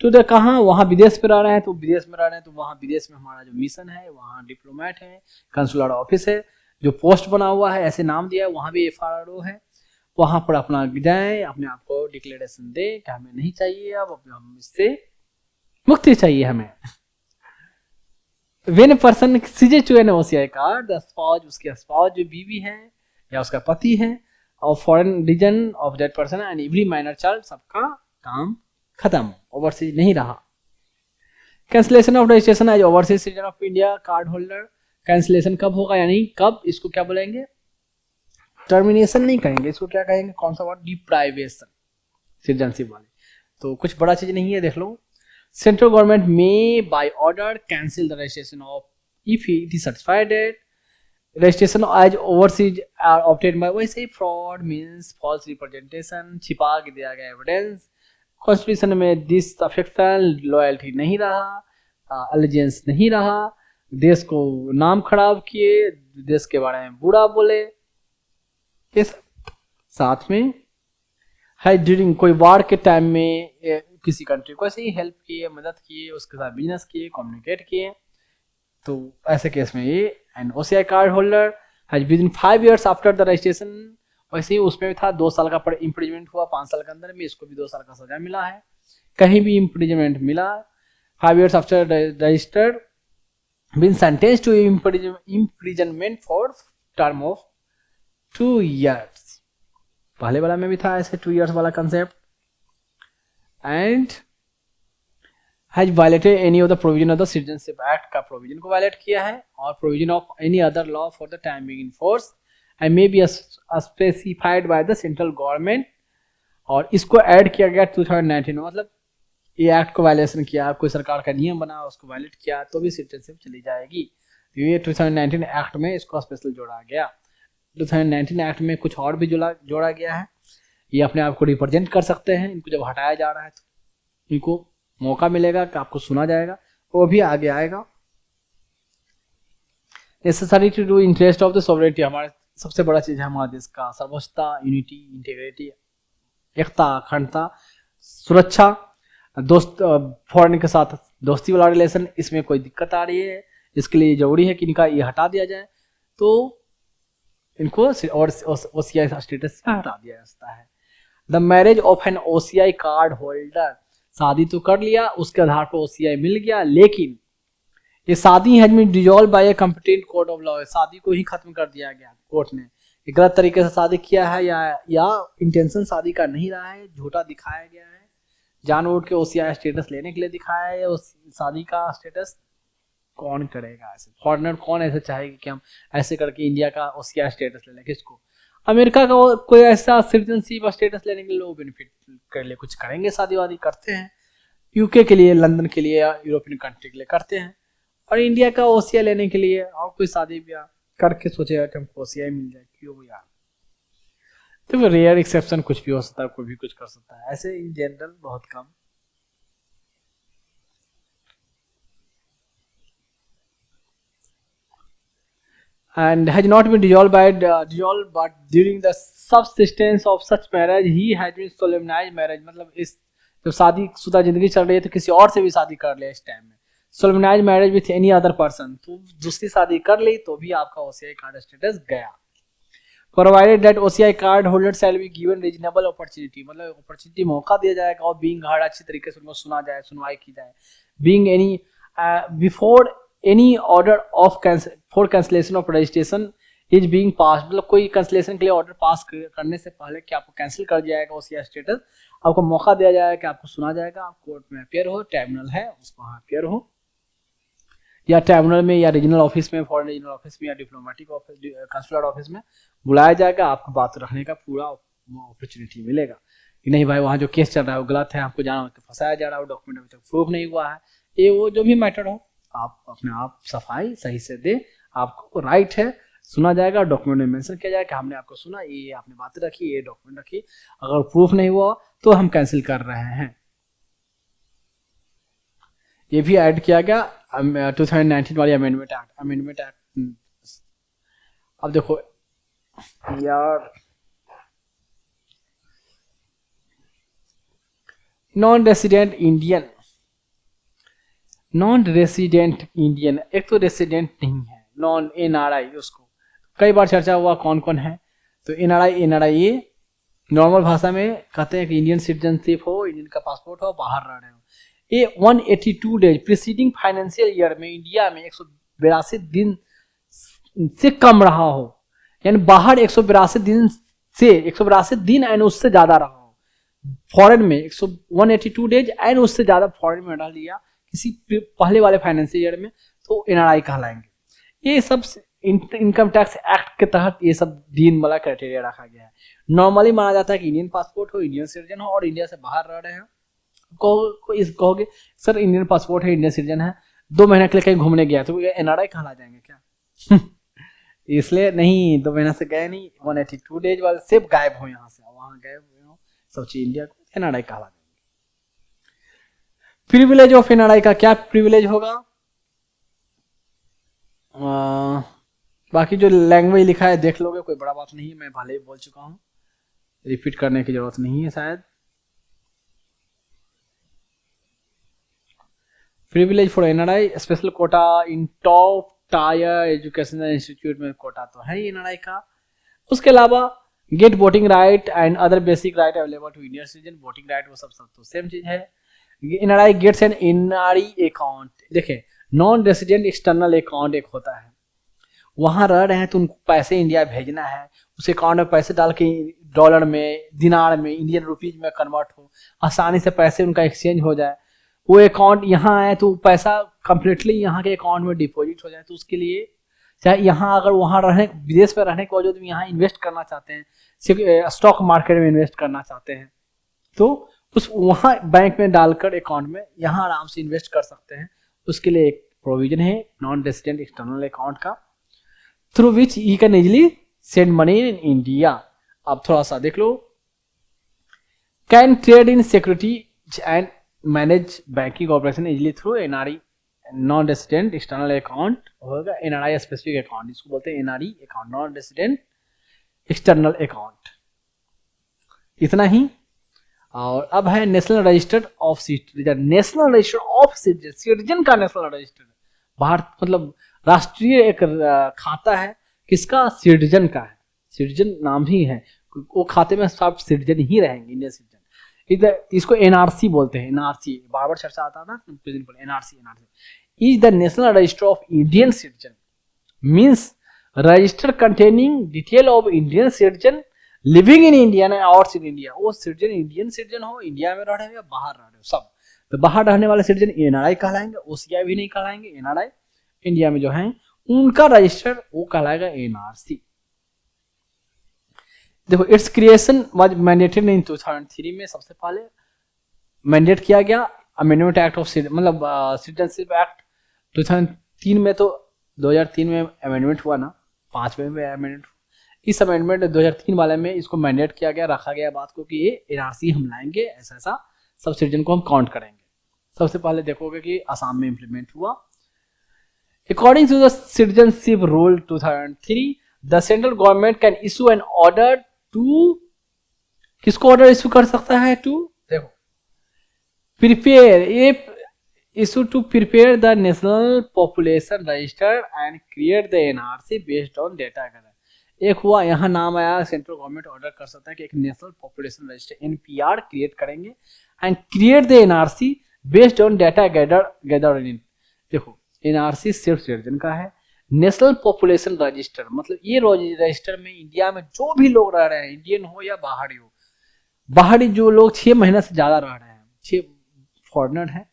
तो इधर कहाँ, वहाँ विदेश में रह रहे हैं तो विदेश में रह रहे हैं, तो वहाँ विदेश में हमारा जो मिशन है, वहाँ डिप्लोमेट है, कंसुलर ऑफिस है, जो पोस्ट बना हुआ है ऐसे नाम दिया है, वहाँ भी FRO है, वहाँ पर अपना जाए, अपने आप को डिक्लेरेशन दे कि हमें नहीं चाहिए, अब हम इससे मुक्ति चाहिए हमें। When a person ceases to an OCI card, the spouse, उसके स्पाउस जो बीवी है या उसका पति है, और foreign reason of that person and every minor child, सबका काम खत्म, ओवरसीज नहीं रहा। Cancellation of registration as overseas citizen of India card holder, cancellation कब होगा, यानी कब, इसको क्या बोलेंगे, टर्मिनेशन नहीं कहेंगे, इसको क्या कहेंगे, कौन सा वर्ड, डिप्राइवेशन, सिटीजनशिप वाले। तो कुछ बड़ा चीज नहीं है, देख लो। सेंट्रल गवर्नमेंट में by order cancel the registration of if it is certified that registration as overseas are obtained by, वैसे ही फ्रॉड मींस फॉल्स रिप्रेजेंटेशन, छिपा के दिया गया एविडेंस, कॉन्स्टिट्यूशन में डिसअफेक्शन, लॉयल्टी नहीं रहा, अलिजेंस नहीं रहा, देश को नाम खराब किए, देश के बारे में बुरा बोले, इस साथ में है ड्यूरिंग कोई वार के टाइम में किसी कंट्री को ऐसे ही हेल्प किए, मदद किए, उसके साथ बिजनेस किए, कम्युनिकेट किए, तो ऐसे केस में ये and OCI card holder has within 5 years after the registration, वैसे ही उसमें भी था 2 साल का इम्प्रिजमेंट हुआ, 5 साल के अंदर में, इसको भी 2 साल का सजा मिला है, कहीं भी इम्प्रिजमेंट मिला 5 years after registered been sentenced to imprisonment for term of 2 years. पहले वाला में भी था ऐसे 2 years वाला concept. And has violated any of the provision of the Citizenship Act का provision को violate किया है और provision of any other law for the time being in force and may be specified by the central government. और इसको ऐड किया गया 2019 में, मतलब ये एक्ट को वायलेशन किया, कोई सरकार का नियम बना उसको वायलेट किया तो भी सिटीजनशिप चली जाएगी। तो ये 2019 एक्ट में इसको स्पेशल जोड़ा गया। 2019 एक्ट में कुछ और भी जोड़ा गया है। ये अपने आप को रिप्रेजेंट कर सकते हैं, इनको जब हटाया जा रहा है तो इनको मौका मिलेगा कि आपको सुना जाएगा, वो भी आगे आएगा। Necessary to do interest of the sovereignty, हमारे सबसे बड़ा चीज है हमारे देश का सर्वोच्चता, यूनिटी, इंटीग्रिटी, एकता, अखंडता, सुरक्षा, दोस्त फॉरेन के साथ दोस्ती वाला रिलेशन, इसमें कोई दिक्कत आ रही है, इसके लिए जरूरी है कि इनका ये हटा दिया जाए, तो इनको और ओसीआई स्टेटस हटा दिया जाता है। The marriage of an OCI card holder, शादी तो कर लिया, उसके आधार पर ओसीआई मिल गया, लेकिन ये शादी has been dissolved by a competent court of law, शादी को ही खत्म कर दिया गया कोर्ट ने। गलत तरीके से शादी किया है या इंटेंशन शादी का नहीं रहा है, झूठा दिखाया गया है, जानबूझ के ओसीआई स्टेटस लेने के लिए दिखाया है, उस शादी का स्टेटस कौन करेगा ऐसे? फॉरेनर कौन ऐसे चाहेगी कि हम ऐसे करके इंडिया का ओसीआई स्टेटस ले लें? किसको? अमेरिका का कोई ऐसा सिटीजनशिप स्टेटस लेने के लिए लोग बेनिफिट कर लिए कुछ करेंगे, शादी वादी करते हैं, यूके के लिए, लंदन के लिए या यूरोपियन कंट्री के लिए करते हैं, और इंडिया का ओसीआई लेने के लिए और कोई शादी ब्याह करके सोचेगा कि हमको ओसीआई मिल जाए, क्यों यार? तो फिर रेयर एक्सेप्शन कुछ भी हो सकता है, कोई भी कुछ कर सकता है, ऐसे इन जनरल बहुत कम। And has not been dissolved but during the subsistence of such marriage he has been solemnized marriage, मतलब इस जब शादी शुदा जिंदगी चल रही है तो किसी और से भी शादी कर ले इस टाइम में, solemnized marriage with any other person, तो दूसरी शादी कर ली तो भी आपका ओसीआई कार्ड स्टेटस गया। Provided that OCI card holder shall be given reasonable opportunity, मतलब अपॉर्चुनिटी मौका दिया जाएगा और being heard, अच्छी तरीके से उनको सुना जाए, सुनवाई की जाए, being any before any order of for cancellation of registration is being passed, मतलब कोई कैंसिलेशन के लिए ऑर्डर पास करने से पहले कि आपको कैंसिल कर दिया जाएगा ओसीआई स्टेटस, आपको मौका दिया जाएगा कि आपको सुना जाएगा, आप कोर्ट में अपियर हो, ट्राइब्यूनल है उसको वहाँ अपियर हो, या ट्राइब्यूनल में या रीजनल ऑफिस में, फॉरेन रीजनल ऑफिस में या डिप्लोमेटिक ऑफिस, कंसुलर ऑफिस में बुलाया जाएगा, आपको बात रखने का पूरा अपॉर्चुनिटी मिलेगा कि नहीं भाई वहाँ जो केस चल रहा है वो गलत है, आपको जाना फंसाया जा रहा है, वो डॉक्यूमेंट अभी तक प्रूफ नहीं हुआ है, ये वो जो भी मैटर हो आप अपने आप सफाई सही से दे, आपको राइट है, सुना जाएगा, डॉक्यूमेंट में मेंशन किया जाएगा कि हमने आपको सुना, ये आपने बातें रखी, ये डॉक्यूमेंट रखी, अगर प्रूफ नहीं हुआ तो हम कैंसिल कर रहे हैं। ये भी ऐड किया गया 2019 वाली अमेंडमेंट एक्ट। अब देखो यार, नॉन रेसिडेंट इंडियन, एक तो रेसिडेंट नहीं है, नॉन एनआरआई, उसको कई बार चर्चा हुआ कौन कौन है, तो एनआरआई ये नॉर्मल भाषा में कहते हैं कि इंडियन सिटीजनशिप हो, इंडियन का पासपोर्ट हो, बाहर रह रहे हो, ये 182 डेज प्रीसीडिंग फाइनेंशियल ईयर में इंडिया में 182 दिन से कम रहा हो, यानी बाहर 182 दिन से 182 दिन एंड उससे ज्यादा रहा हो, फॉरेन में 182 डेज एंड उससे ज्यादा फॉरेन में रह लिया किसी पहले वाले फाइनेंशियल ईयर में, तो एनआरआई कहलाएंगे। ये सब इनकम टैक्स एक्ट के तहत ये सब दिन वाला क्राइटेरिया रखा गया है। नॉर्मली माना जाता है कि इंडियन पासपोर्ट हो, इंडियन सिटीजन हो और इंडिया से बाहर रह रहे हो, कहोगे सर इंडियन पासपोर्ट है, इंडियन सिटीजन है, 2 महीने के लिए कहीं घूमने गया तो एनआरआई कहला जाएंगे क्या? इसलिए नहीं, 2 महीना से गए नहीं, 182 डेज वाले से गायब हो, यहाँ से वहां गायब हो, सब चीज इंडिया को एनआरआई कहला जाएंगे। प्रिविलेज ऑफ एनआरआई का क्या प्रिविलेज होगा? बाकी जो लैंग्वेज लिखा है देख लोगे, कोई बड़ा बात नहीं है, मैं भले ही बोल चुका हूं, रिपीट करने की जरूरत नहीं है शायद। Privilege for NRI, special quota in top tier educational institute में कोटा तो है ही एनआरआई का। उसके अलावा get voting right and other basic right available to Indian citizen, voting right वो सब तो सेम चीज है। NRI gets an NRE account. देखिए नॉन रेसिडेंट एक्सटर्नल अकाउंट एक होता है, वहां रह रहे हैं तो उनको पैसे इंडिया भेजना है, उस अकाउंट में पैसे डाल के डॉलर में, दिनार में, इंडियन रुपीज में कन्वर्ट हो, आसानी से पैसे उनका एक्सचेंज हो जाए, वो अकाउंट यहाँ आए तो पैसा कंप्लीटली यहाँ के अकाउंट में डिपॉजिट हो जाए। तो उसके लिए चाहे यहाँ अगर वहाँ रहने, विदेश में रहने के बावजूद यहाँ इन्वेस्ट करना चाहते हैं, स्टॉक मार्केट में इन्वेस्ट करना चाहते हैं, तो उस वहाँ बैंक में डालकर अकाउंट में यहाँ आराम से इन्वेस्ट कर सकते हैं। उसके लिए एक प्रोविजन है नॉन रेसिडेंट एक्सटर्नल अकाउंट का, through which he can easily send money in India. अब थोड़ा सा देख लो, can trade in securities and manage banking operation easily through NRE non resident external account होगा, एनआरआई स्पेसिफिक अकाउंट, इसको बोलते हैं NRE account, non resident external account. इतना ही। और अब है national register of citizen, national register of citizen, citizen का नेशनल रजिस्टर, भारत मतलब राष्ट्रीय एक खाता है, किसका? सिटीजन का है, सिटीजन नाम ही है, वो खाते में सब सिटीजन ही रहेंगे, इंडियन सिटीजन। इसको एनआरसी बोलते हैं, एनआरसी बार बार चर्चा आता था, NRC is the national register of Indian citizen, means register containing detail of Indian citizen living in India और इन इंडिया। वो सिटीजन इंडियन सिटीजन हो, इंडिया में रह रहे हो या बाहर रह रहे हो, सब। तो बाहर रहने वाले सिटीजन एनआरआई कहलाएंगे, ओसीआई भी नहीं कहलाएंगे, एनआरआई। इंडिया में जो है उनका रजिस्टर वो कहलाएगा एनआरसी। देखो इट्स क्रिएशन वाज मैंडेटेड इन 2003 में, सबसे पहले मैंडेट किया गया अमेंडमेंट एक्ट ऑफ मतलब सिटीजनशिप एक्ट 2003 में। तो 2003 में अमेंडमेंट हुआ ना, 5वें में अमेंडमेंट। इस अमेंडमेंट 2003 वाले में इसको मैंडेट किया गया, रखा गया बात को कि ये एनआरसी हम लाएंगे, ऐसा ऐसा सब सिटीजन को हम काउंट करेंगे। सबसे पहले देखोगे कि असम में इंप्लीमेंट हुआ। According to the citizenship rule 2003 the central government can issue an order to, किसको ऑर्डर इशू कर सकता है? टू देखो prepare issue to prepare the national population register and create the NRC based on data. एक हुआ यहाँ नाम आया, सेंट्रल गवर्नमेंट ऑर्डर कर सकता है कि एक national population register NPR create करेंगे and create the NRC based on data gathering. देखो एनआरसी सिर्फ सिटीजन का है, नेशनल पॉपुलेशन रजिस्टर मतलब ये रजिस्टर में इंडिया में जो भी लोग रह रहे हैं, इंडियन हो या बाहरी हो, बाहरी जो लोग 6 महीने से ज्यादा रह रहे हैं, 6 फॉरनर है,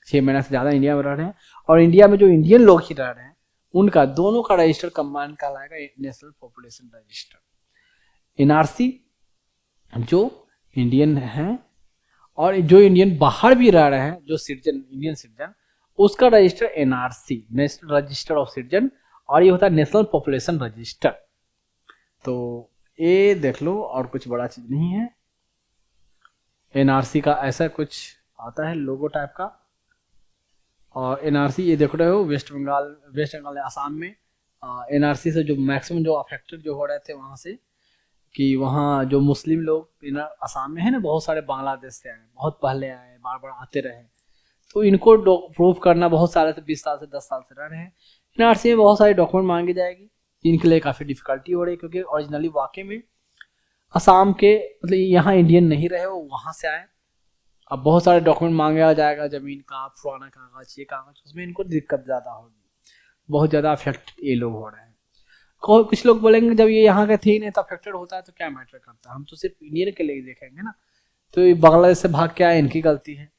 6 महीने से ज्यादा इंडिया में रह रहे हैं, और इंडिया में जो इंडियन लोग ही रह रहे हैं, उनका दोनों का रजिस्टर कंबाइन कहलाएगा नेशनल पॉपुलेशन रजिस्टर। एनआरसी जो इंडियन है और जो इंडियन बाहर भी रह रहे हैं, जो सिटीजन इंडियन सिटीजन, उसका register NRC national register of citizen, और ये होता है नेशनल पॉपुलेशन रजिस्टर। तो ये देख लो, और कुछ बड़ा चीज नहीं है। एनआरसी का ऐसा कुछ आता है लोगो टाइप का, और एनआरसी ये देख रहे हो वेस्ट बंगाल आसाम में एनआरसी से जो मैक्सिमम जो अफेक्टेड जो हो रहे थे वहाँ से, कि वहाँ जो मुस्लिम लोग आसाम में है ना, बहुत सारे बांग्लादेश से आए, बहुत पहले आए, बार बार आते रहे, तो इनको प्रूव करना बहुत साल से 20 साल से 10 साल से रह रहे हैं। एनआरसी में बहुत सारे डॉक्यूमेंट मांगी जाएगी, इनके लिए काफ़ी डिफिकल्टी हो रही है, क्योंकि ओरिजिनली वाकई में असम के मतलब यहाँ इंडियन नहीं रहे, वो वहाँ से आए। अब बहुत सारे डॉक्यूमेंट मांगा जाएगा, जमीन का, पुराना कागज, ये कागज, उसमें इनको दिक्कत ज़्यादा होगी, बहुत ज़्यादा अफेक्टेड ये लोग हो रहे हैं। कुछ लोग बोलेंगे जब ये यहाँ के थे ही नहीं तो अफेक्टेड होता है तो क्या मैटर करता है, हम तो सिर्फ इंडियन के लिए देखेंगे ना, तो ये बांग्लादेश से भाग के आए, इनकी गलती है।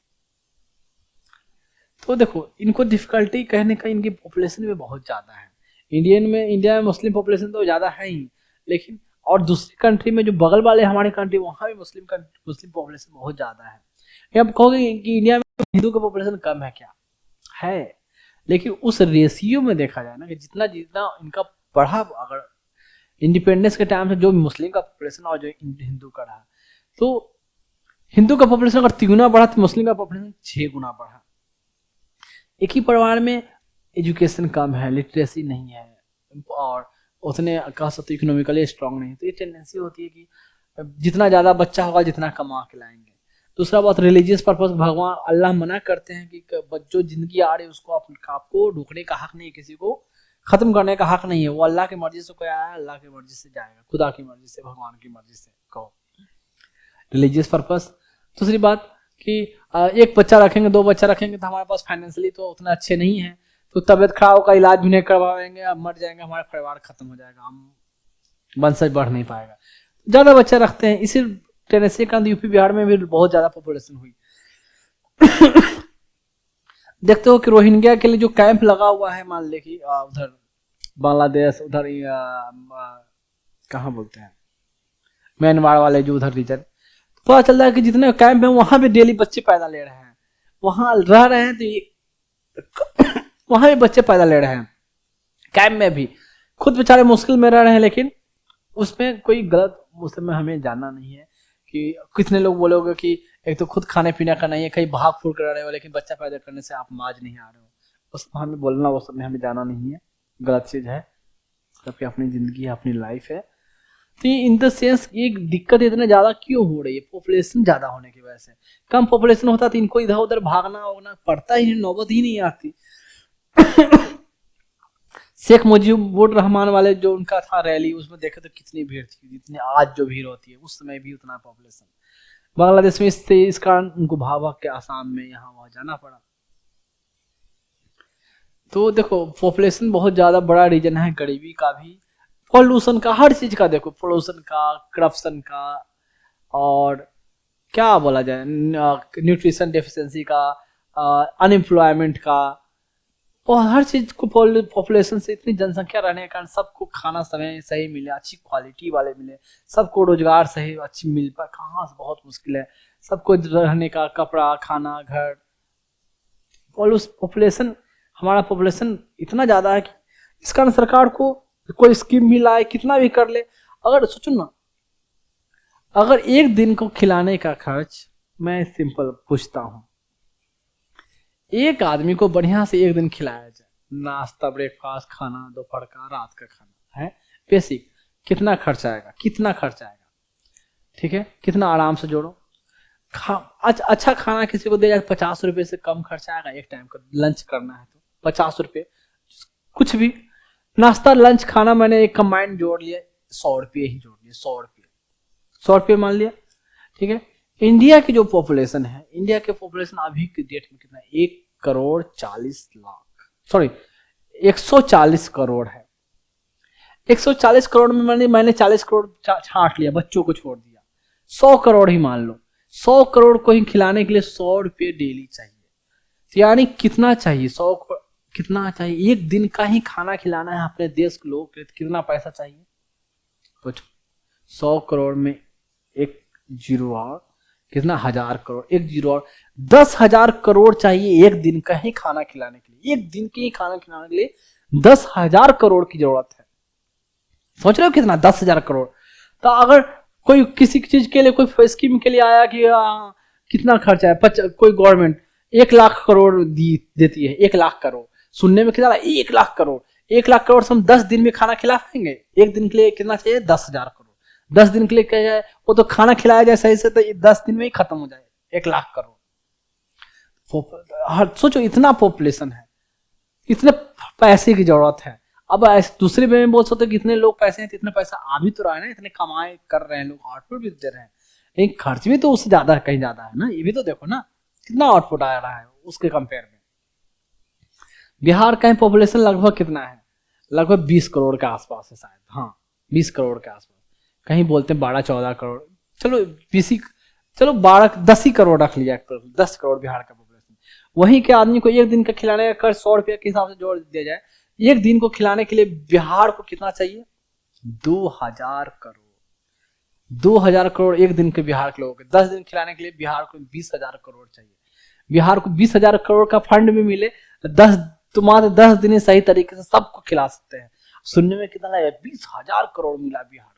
तो देखो इनको डिफिकल्टी कहने का, इनकी पॉपुलेशन में बहुत ज़्यादा है। इंडिया में मुस्लिम पॉपुलेशन तो ज़्यादा है ही, लेकिन और दूसरी कंट्री में जो बगल वाले हमारे कंट्री, वहाँ भी मुस्लिम पॉपुलेशन बहुत ज़्यादा है। अब कहोगे कि इंडिया में हिंदू का पॉपुलेशन कम है, क्या है, लेकिन उस रेशियो में देखा जाए ना कि जितना जितना इनका बढ़ा, अगर इंडिपेंडेंस के टाइम से जो मुस्लिम का पॉपुलेशन और जो हिंदू का रहा, तो हिंदू का पॉपुलेशन अगर 3 गुना बढ़ा तो मुस्लिम का पॉपुलेशन 6 गुना बढ़ा। एक ही परिवार में एजुकेशन कम है, लिटरेसी नहीं है, और उतने कह सकते इकोनॉमिकली स्ट्रांग नहीं, तो ये टेंडेंसी होती है कि जितना ज़्यादा बच्चा होगा जितना कमा के लाएंगे। दूसरा बात रिलीजियस पर्पस, भगवान अल्लाह मना करते हैं कि बच्चों जिंदगी आ रही है उसको आपको रोकने का हक नहीं, किसी को खत्म करने का हक नहीं है, वो अल्लाह की मर्जी से कोई आया, अल्लाह की मर्जी से जाएगा, खुदा की मर्जी से, भगवान की मर्जी से कहो, रिलीजियस पर्पस। दूसरी बात कि एक बच्चा रखेंगे, 2 बच्चा रखेंगे तो हमारे पास फाइनेंशियली तो उतना अच्छे नहीं है, तो तबियत खराब का इलाज भी नहीं करवाएंगे, अब मर जाएंगे, हमारा परिवार खत्म हो जाएगा, हम वंशज बढ़ नहीं पाएगा, ज्यादा बच्चे रखते हैं। इसी टेंडेंसी के कारण यूपी बिहार में भी बहुत ज्यादा पॉपुलेशन हुई। देखते हो कि रोहिंग्या के लिए जो कैंप लगा हुआ है, मान ले कि उधर बांग्लादेश, उधर कहाँ बोलते हैं, म्यांमार वाले जो उधर रीजन, पता चल रहा है कि जितने कैंप है वहां भी डेली बच्चे पैदा ले रहे हैं, वहां रह रहे हैं तो वहां भी बच्चे पैदा ले रहे हैं, कैंप में भी खुद बेचारे मुश्किल में रह रहे हैं, लेकिन उसमें कोई गलत उसमें हमें जानना नहीं है कि कितने लोग बोलोगे कि एक तो खुद खाने पीने का नहीं है, कहीं भाग फूक कर रहे हो, लेकिन बच्चा पैदा करने से आप माज नहीं आ रहे हो, उस हमें बोलना, वो सब में हमें जाना नहीं है, गलत चीज है, सबकी अपनी जिंदगी है, अपनी लाइफ है। तो इन द सेंस एक दिक्कत इतने ज्यादा क्यों हो रही है, पॉपुलेशन ज्यादा होने की वजह से। कम पॉपुलेशन होता तो इनको इधर उधर भागना होना पड़ता ही नहीं, नौबत ही नहीं आती। शेख मुजीबुर रहमान वाले जो उनका था रैली, उसमें देखे तो कितनी भीड़ थी, जितनी आज जो भीड़ होती है उस समय भी उतना पॉपुलेशन। बांग्लादेश में इससे इस कारण उनको भाग भाग के आसाम में यहाँ वहां जाना पड़ा। तो देखो पॉपुलेशन बहुत ज्यादा बड़ा रीजन है, गरीबी का भी, पॉल्यूशन का, हर चीज का, देखो पॉल्यूशन का, करप्शन का, और क्या बोला जाए, न्यूट्रिशन डेफिशिएंसी का, अनएम्प्लॉयमेंट का, और हर चीज को पॉपुलेशन से इतनी जनसंख्या रहने के कारण सबको खाना समय सही मिले, अच्छी क्वालिटी वाले मिले, सबको रोजगार सही अच्छी मिल पाए, कहाँ से बहुत मुश्किल है, सबको रहने का कपड़ा, खाना, घर, पॉपुलेशन, हमारा पॉपुलेशन इतना ज्यादा है कि इस कारण सरकार को कोई स्कीम भी लाए, कितना भी कर ले, अगर सोचो ना, अगर एक दिन को खिलाने का खर्च, मैं सिंपल पूछता हूं, एक आदमी को बढ़िया से एक दिन खिलाया जाए, नाश्ता, ब्रेकफास्ट, खाना, दोपहर का, रात का खाना है बेसिक, कितना खर्च आएगा, कितना खर्च आएगा, ठीक है, कितना आराम से जोड़ो। अच्छा खाना किसी को दे जाए 50 रुपए से कम खर्च आएगा, एक टाइम का लंच करना है तो 50 रुपए, कुछ भी नाश्ता लंच खाना मैंने एक कंबाइंड जोड़ लिया, 100 रुपये ही जोड़ लिया, 100 रुपये मान लिया, ठीक है। इंडिया की जो पॉपुलेशन है, इंडिया के पॉपुलेशन अभी के डेट में कितना है, 1,40,00,000, सॉरी 140 करोड़ है। 140 करोड़ में मैंने 40 करोड़ छांट लिया, बच्चों को छोड़ दिया, 100 करोड़ ही मान लो, 100 करोड़ को ही खिलाने के लिए 100 रुपये डेली चाहिए, तो यानी कितना चाहिए, 100 कितना चाहिए, एक दिन का ही खाना खिलाना है अपने देश के लोग, कितना पैसा चाहिए सोचो। 100 करोड़ में एक जीरो और कितना, 1000 करोड़, एक जीरो और 10,000 करोड़ चाहिए एक दिन का ही खाना खिलाने के लिए, एक दिन के ही खाना खिलाने के लिए 10,000 करोड़ की जरूरत है। सोच रहे हो कितना, 10,000 करोड़। तो अगर कोई किसी चीज के लिए, कोई स्कीम के लिए आया कि कितना खर्चा है, कोई गवर्नमेंट 1,00,000 करोड़ देती है, 1,00,000 करोड़, सुनने में कितना, 1,00,000 करोड़, 1,00,000 करोड़ से हम 10 दिन में खाना खिला पाएंगे, एक दिन के लिए कितना चाहिए, 10,000 करोड़, 10 दिन के लिए क्या जाए, वो तो खाना खिलाया जाए सही से तो 10 दिन में ही खत्म हो जाए 1,00,000 करोड़। सोचो इतना पॉपुलेशन है, इतने पैसे की जरूरत है। अब दूसरे में बोल सकते कि इतने लोग पैसे हैं, इतना पैसा आ भी तो रहा है ना, इतने कमाए कर रहे हैं लोग, आउटपुट भी दे रहे हैं, लेकिन खर्च भी तो उससे ज्यादा है, कहीं ज्यादा है ना, ये भी तो देखो ना कितना आउटपुट आ रहा है उसके कंपेयर में। बिहार का पॉपुलेशन लगभग कितना है, लगभग 20 करोड़ के आसपास है शायद, हाँ 20 करोड़ के आसपास, कहीं बोलते हैं 12-14 करोड़, चलो 20 ही, चलो 10 ही करोड़ रख लिया, 10 करोड़ बिहार का पॉपुलेशन। वहीं के आदमी को एक दिन का खिलाने का खर्च 100 रुपये के हिसाब से जोड़ दिया जाए, एक दिन को खिलाने के लिए बिहार को कितना चाहिए, 2,000 करोड़। 2,000 करोड़ एक दिन के बिहार के लोगों के, 10 दिन खिलाने के लिए बिहार को 20,000 करोड़ चाहिए। बिहार को 20,000 करोड़ का फंड भी मिले, 10 दिन सही तरीके से सबको खिला सकते हैं। सुनने में कितना लगेगा, 20,000 करोड़ मिला बिहार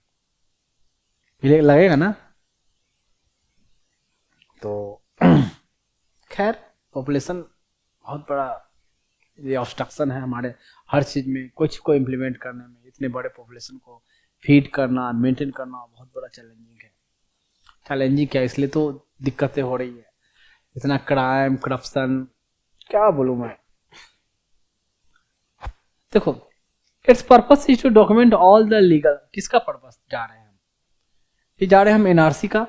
को, लगेगा ना। तो खैर पॉपुलेशन बहुत बड़ा ये ऑब्स्ट्रक्शन है हमारे हर चीज में, कुछ को इम्प्लीमेंट करने में, इतने बड़े पॉपुलेशन को फीड करना, मेंटेन करना बहुत बड़ा चैलेंजिंग है। चैलेंजिंग क्या, इसलिए तो दिक्कतें हो रही है, इतना क्राइम, करप्शन, क्या बोलूं मैं। देखो it's purpose is to document all the legal, किसका पर्पस जा रहे हैं हम, ये जा रहे हैं हम एनआरसी का,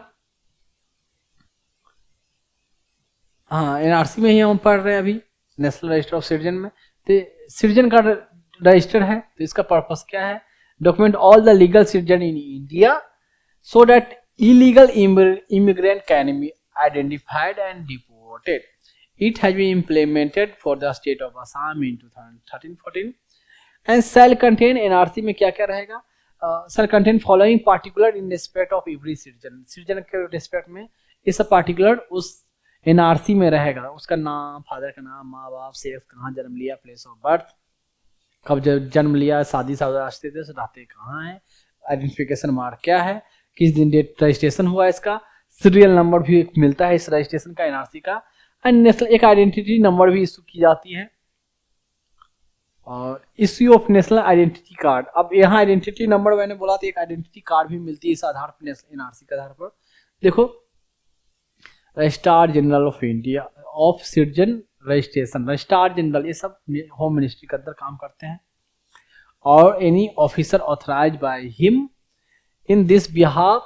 हाँ एनआरसी में ही हम पढ़ रहे हैं अभी, नेशनल रजिस्टर ऑफ सिटीजन में। तो सिटीजन का रजिस्टर है, तो इसका पर्पस क्या है? Document all the legal citizen in India so that illegal immigrant can be identified and deported. It has been implemented for the state of Assam in 2013-14 and shall contain NRC में क्या क्या रहेगा? Shall contain following particular in respect of every citizen. Citizen के respect में ये सब particular उस NRC में रहेगा। उसका नाम, फादर का नाम, माँ बाप, सेक्स, कहाँ जन्म लिया, प्लेस ऑफ बर्थ, कब जन्म लिया, शादी स्टेटस, रहते कहाँ है, आइडेंटिफिकेशन मार्क क्या है, किस दिन डेट रजिस्ट्रेशन हुआ इसका, सीरियल नंबर भी मिलता है इस रजिस्ट्रेशन का, एनआरसी का, एंड नेशनल एक आइडेंटिटी नंबर भी इशू की जाती है, और issue of national identity card. अब यहाँ आइडेंटिटी नंबर मैंने बोला तो एक आइडेंटिटी कार्ड भी मिलती है इस आधार पर, नेशनल एनआरसी के आधार पर। देखो registrar general of India of citizen registration, registrar general ये सब होम मिनिस्ट्री के अंदर काम करते हैं, और any officer authorize by him in this behalf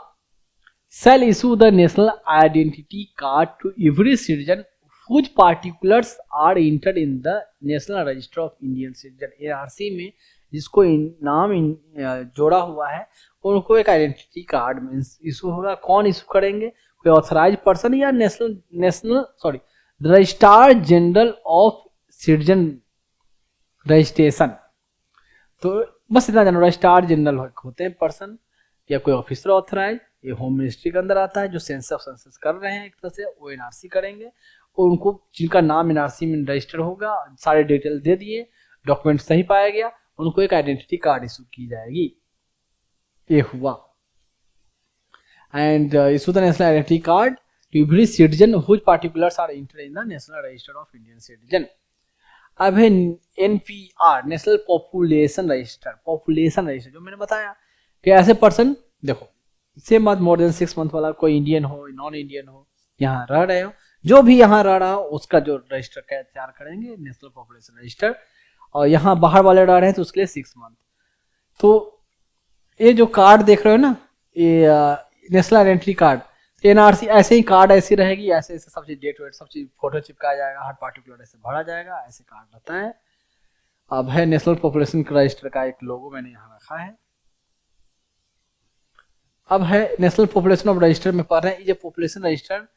shall issue the national identity card to every citizen whose particulars are entered in the national register of Indian citizen। ARC में जिसको नाम जोड़ा हुआ है उनको एक आइडेंटिटी कार्ड इशू होगा। कौन इशू करेंगे? कोई ऑथराइज पर्सन या registrar general of citizen registration. तो बस इतना जानो, रजिस्ट्रार जनरल होते हैं पर्सन या कोई ऑफिसर ऑथराइज, ये होम मिनिस्ट्री के अंदर आता है, जो सेंसस कर रहे हैं एक तरह से, वो एनआरसी करेंगे, और उनको जिनका नाम एनआरसी में रजिस्टर होगा, सारे डिटेल दे दिए, डॉक्यूमेंट सही पाया गया, उनको एक आइडेंटिटी कार्ड इशू की जाएगी। ये हुआ। And issue the national identity card to every citizen whose particulars are entered in the national register of Indian citizen. अब है NPR, national population register, population register जो मैंने बताया कि ऐसे पर्सन, देखो सेम बात, मोर देन 6 मंथ वाला, कोई इंडियन हो नॉन इंडियन हो, यहाँ रह रहे हो, जो भी यहाँ रह रहा हो उसका जो रजिस्टर का तैयार करेंगे नेशनल पॉपुलेशन रजिस्टर, और यहाँ बाहर वाले रह रहे हैं तो उसके लिए 6 मंथ। तो ये जो कार्ड देख रहे हो ना, ये नेशनल आइडेंटिटी कार्ड, एनआरसी ऐसे ही कार्ड ऐसी रहेगी, ऐसे ऐसे सब चीज, डेट वेट सब चीज फोटो चिपकाया जाएगा, हर पार्टिकुलर ऐसे भरा जाएगा, ऐसे कार्ड रहता है। अब है नेशनल पॉपुलेशन रजिस्टर का एक लोगो मैंने यहाँ रखा है। अब है नेशनल पॉपुलेशन ऑफ रजिस्टर में पढ़ रहे हैं। ये पॉपुलेशन रजिस्टर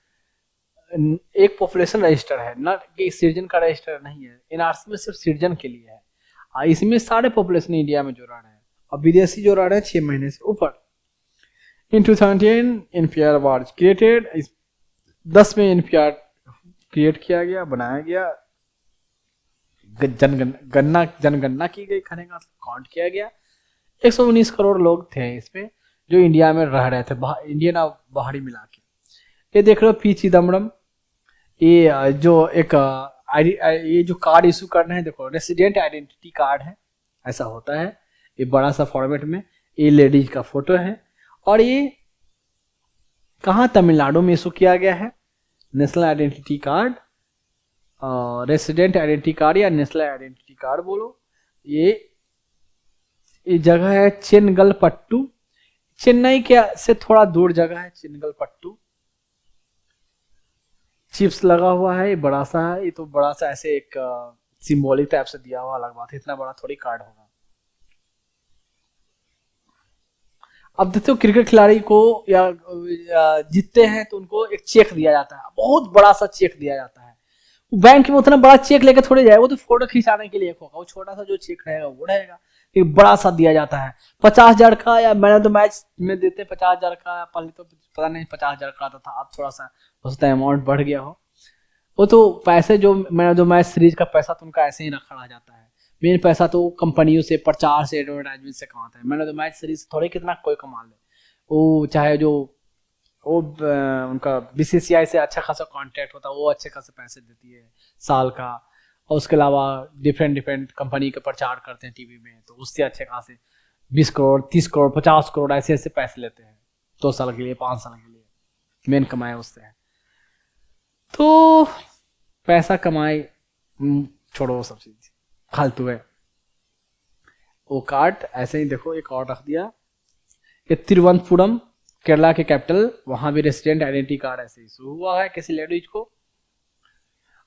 एक पॉपुलेशन रजिस्टर है ना, कि सिटीजन का रजिस्टर नहीं है। एनआरसी में सिर्फ सिटीजन के लिए है, इसमें सारे पॉपुलेशन इंडिया में जो रह रहे हैं, और विदेशी जो रह रहे हैं 6 महीने से ऊपर। इन 2010 एनपीआर वाज क्रिएटेड, 10 में एनपीआर क्रिएट किया गया, बनाया गया, जनगणना की गई, काउंट किया गया। 119 करोड़ लोग थे इसमें जो इंडिया में रह रहे थे, इंडियन और बाहरी मिला के। ये देख रहे हो पी चिदम्बरम, ये जो एक ये जो कार्ड इशू करना है, देखो रेसिडेंट आइडेंटिटी कार्ड है, ऐसा होता है, ये बड़ा सा फॉर्मेट में, ये लेडीज का फोटो है, और ये कहाँ, तमिलनाडु में इशू किया गया है national identity card, resident identity card या नेशनल आइडेंटिटी कार्ड बोलो। ये जगह है चेंगलपट्टू, चेन्नई के से थोड़ा दूर जगह है चेंगलपट्टू। चिप्स लगा हुआ है, ये बड़ा सा है, ये तो बड़ा सा ऐसे एक सिंबॉलिक टाइप से दिया हुआ, अलग बात है, इतना बड़ा थोड़ी कार्ड होगा। अब देखते हो क्रिकेट खिलाड़ी को या जीतते हैं तो उनको एक चेक दिया जाता है, बहुत बड़ा सा चेक दिया जाता है। बैंक में उतना बड़ा चेक लेकर थोड़े जाए, वो तो फोटो खिंचाने के लिए होगा, वो छोटा सा जो चेक रहेगा वो रहेगा, एक बड़ा सा दिया जाता है 50,000 का, या मैंने तो मैच में देते 50,000 का, पहले तो पता नहीं 50,000 का आता था, अब थोड़ा सा हो सकता है अमाउंट बढ़ गया हो। वो तो पैसे जो मैंने जो मैच सीरीज का पैसा तो उनका ऐसे ही रखा रह जाता है, मेन पैसा तो कंपनियों से प्रचार से एडवर्टाइजमेंट से कमाता है। मैंने तो मैच सीरीज थोड़े कितना कोई कमा ले, वो चाहे जो वो उनका बीसीसीआई से अच्छा खासा कॉन्ट्रैक्ट होता है, वो अच्छे खासे पैसे देती है साल का, और उसके अलावा डिफरेंट कंपनी का प्रचार करते हैं टीवी में, तो उससे अच्छे खासे 20 करोड़ 30 करोड़ 50 करोड़ ऐसे ऐसे पैसे लेते हैं 2 साल के लिए 5 साल के लिए, मेन कमाए उससे है। तो पैसा कमाए छोड़ो, सब चीज फालतू है। वो कार्ड ऐसे ही देखो, एक और रख दिया, ये तिरुवनंतपुरम केरला के कैपिटल, वहां भी रेसिडेंट आइडेंटिटी कार्ड ऐसे इशू हुआ है किसी लेडीज को।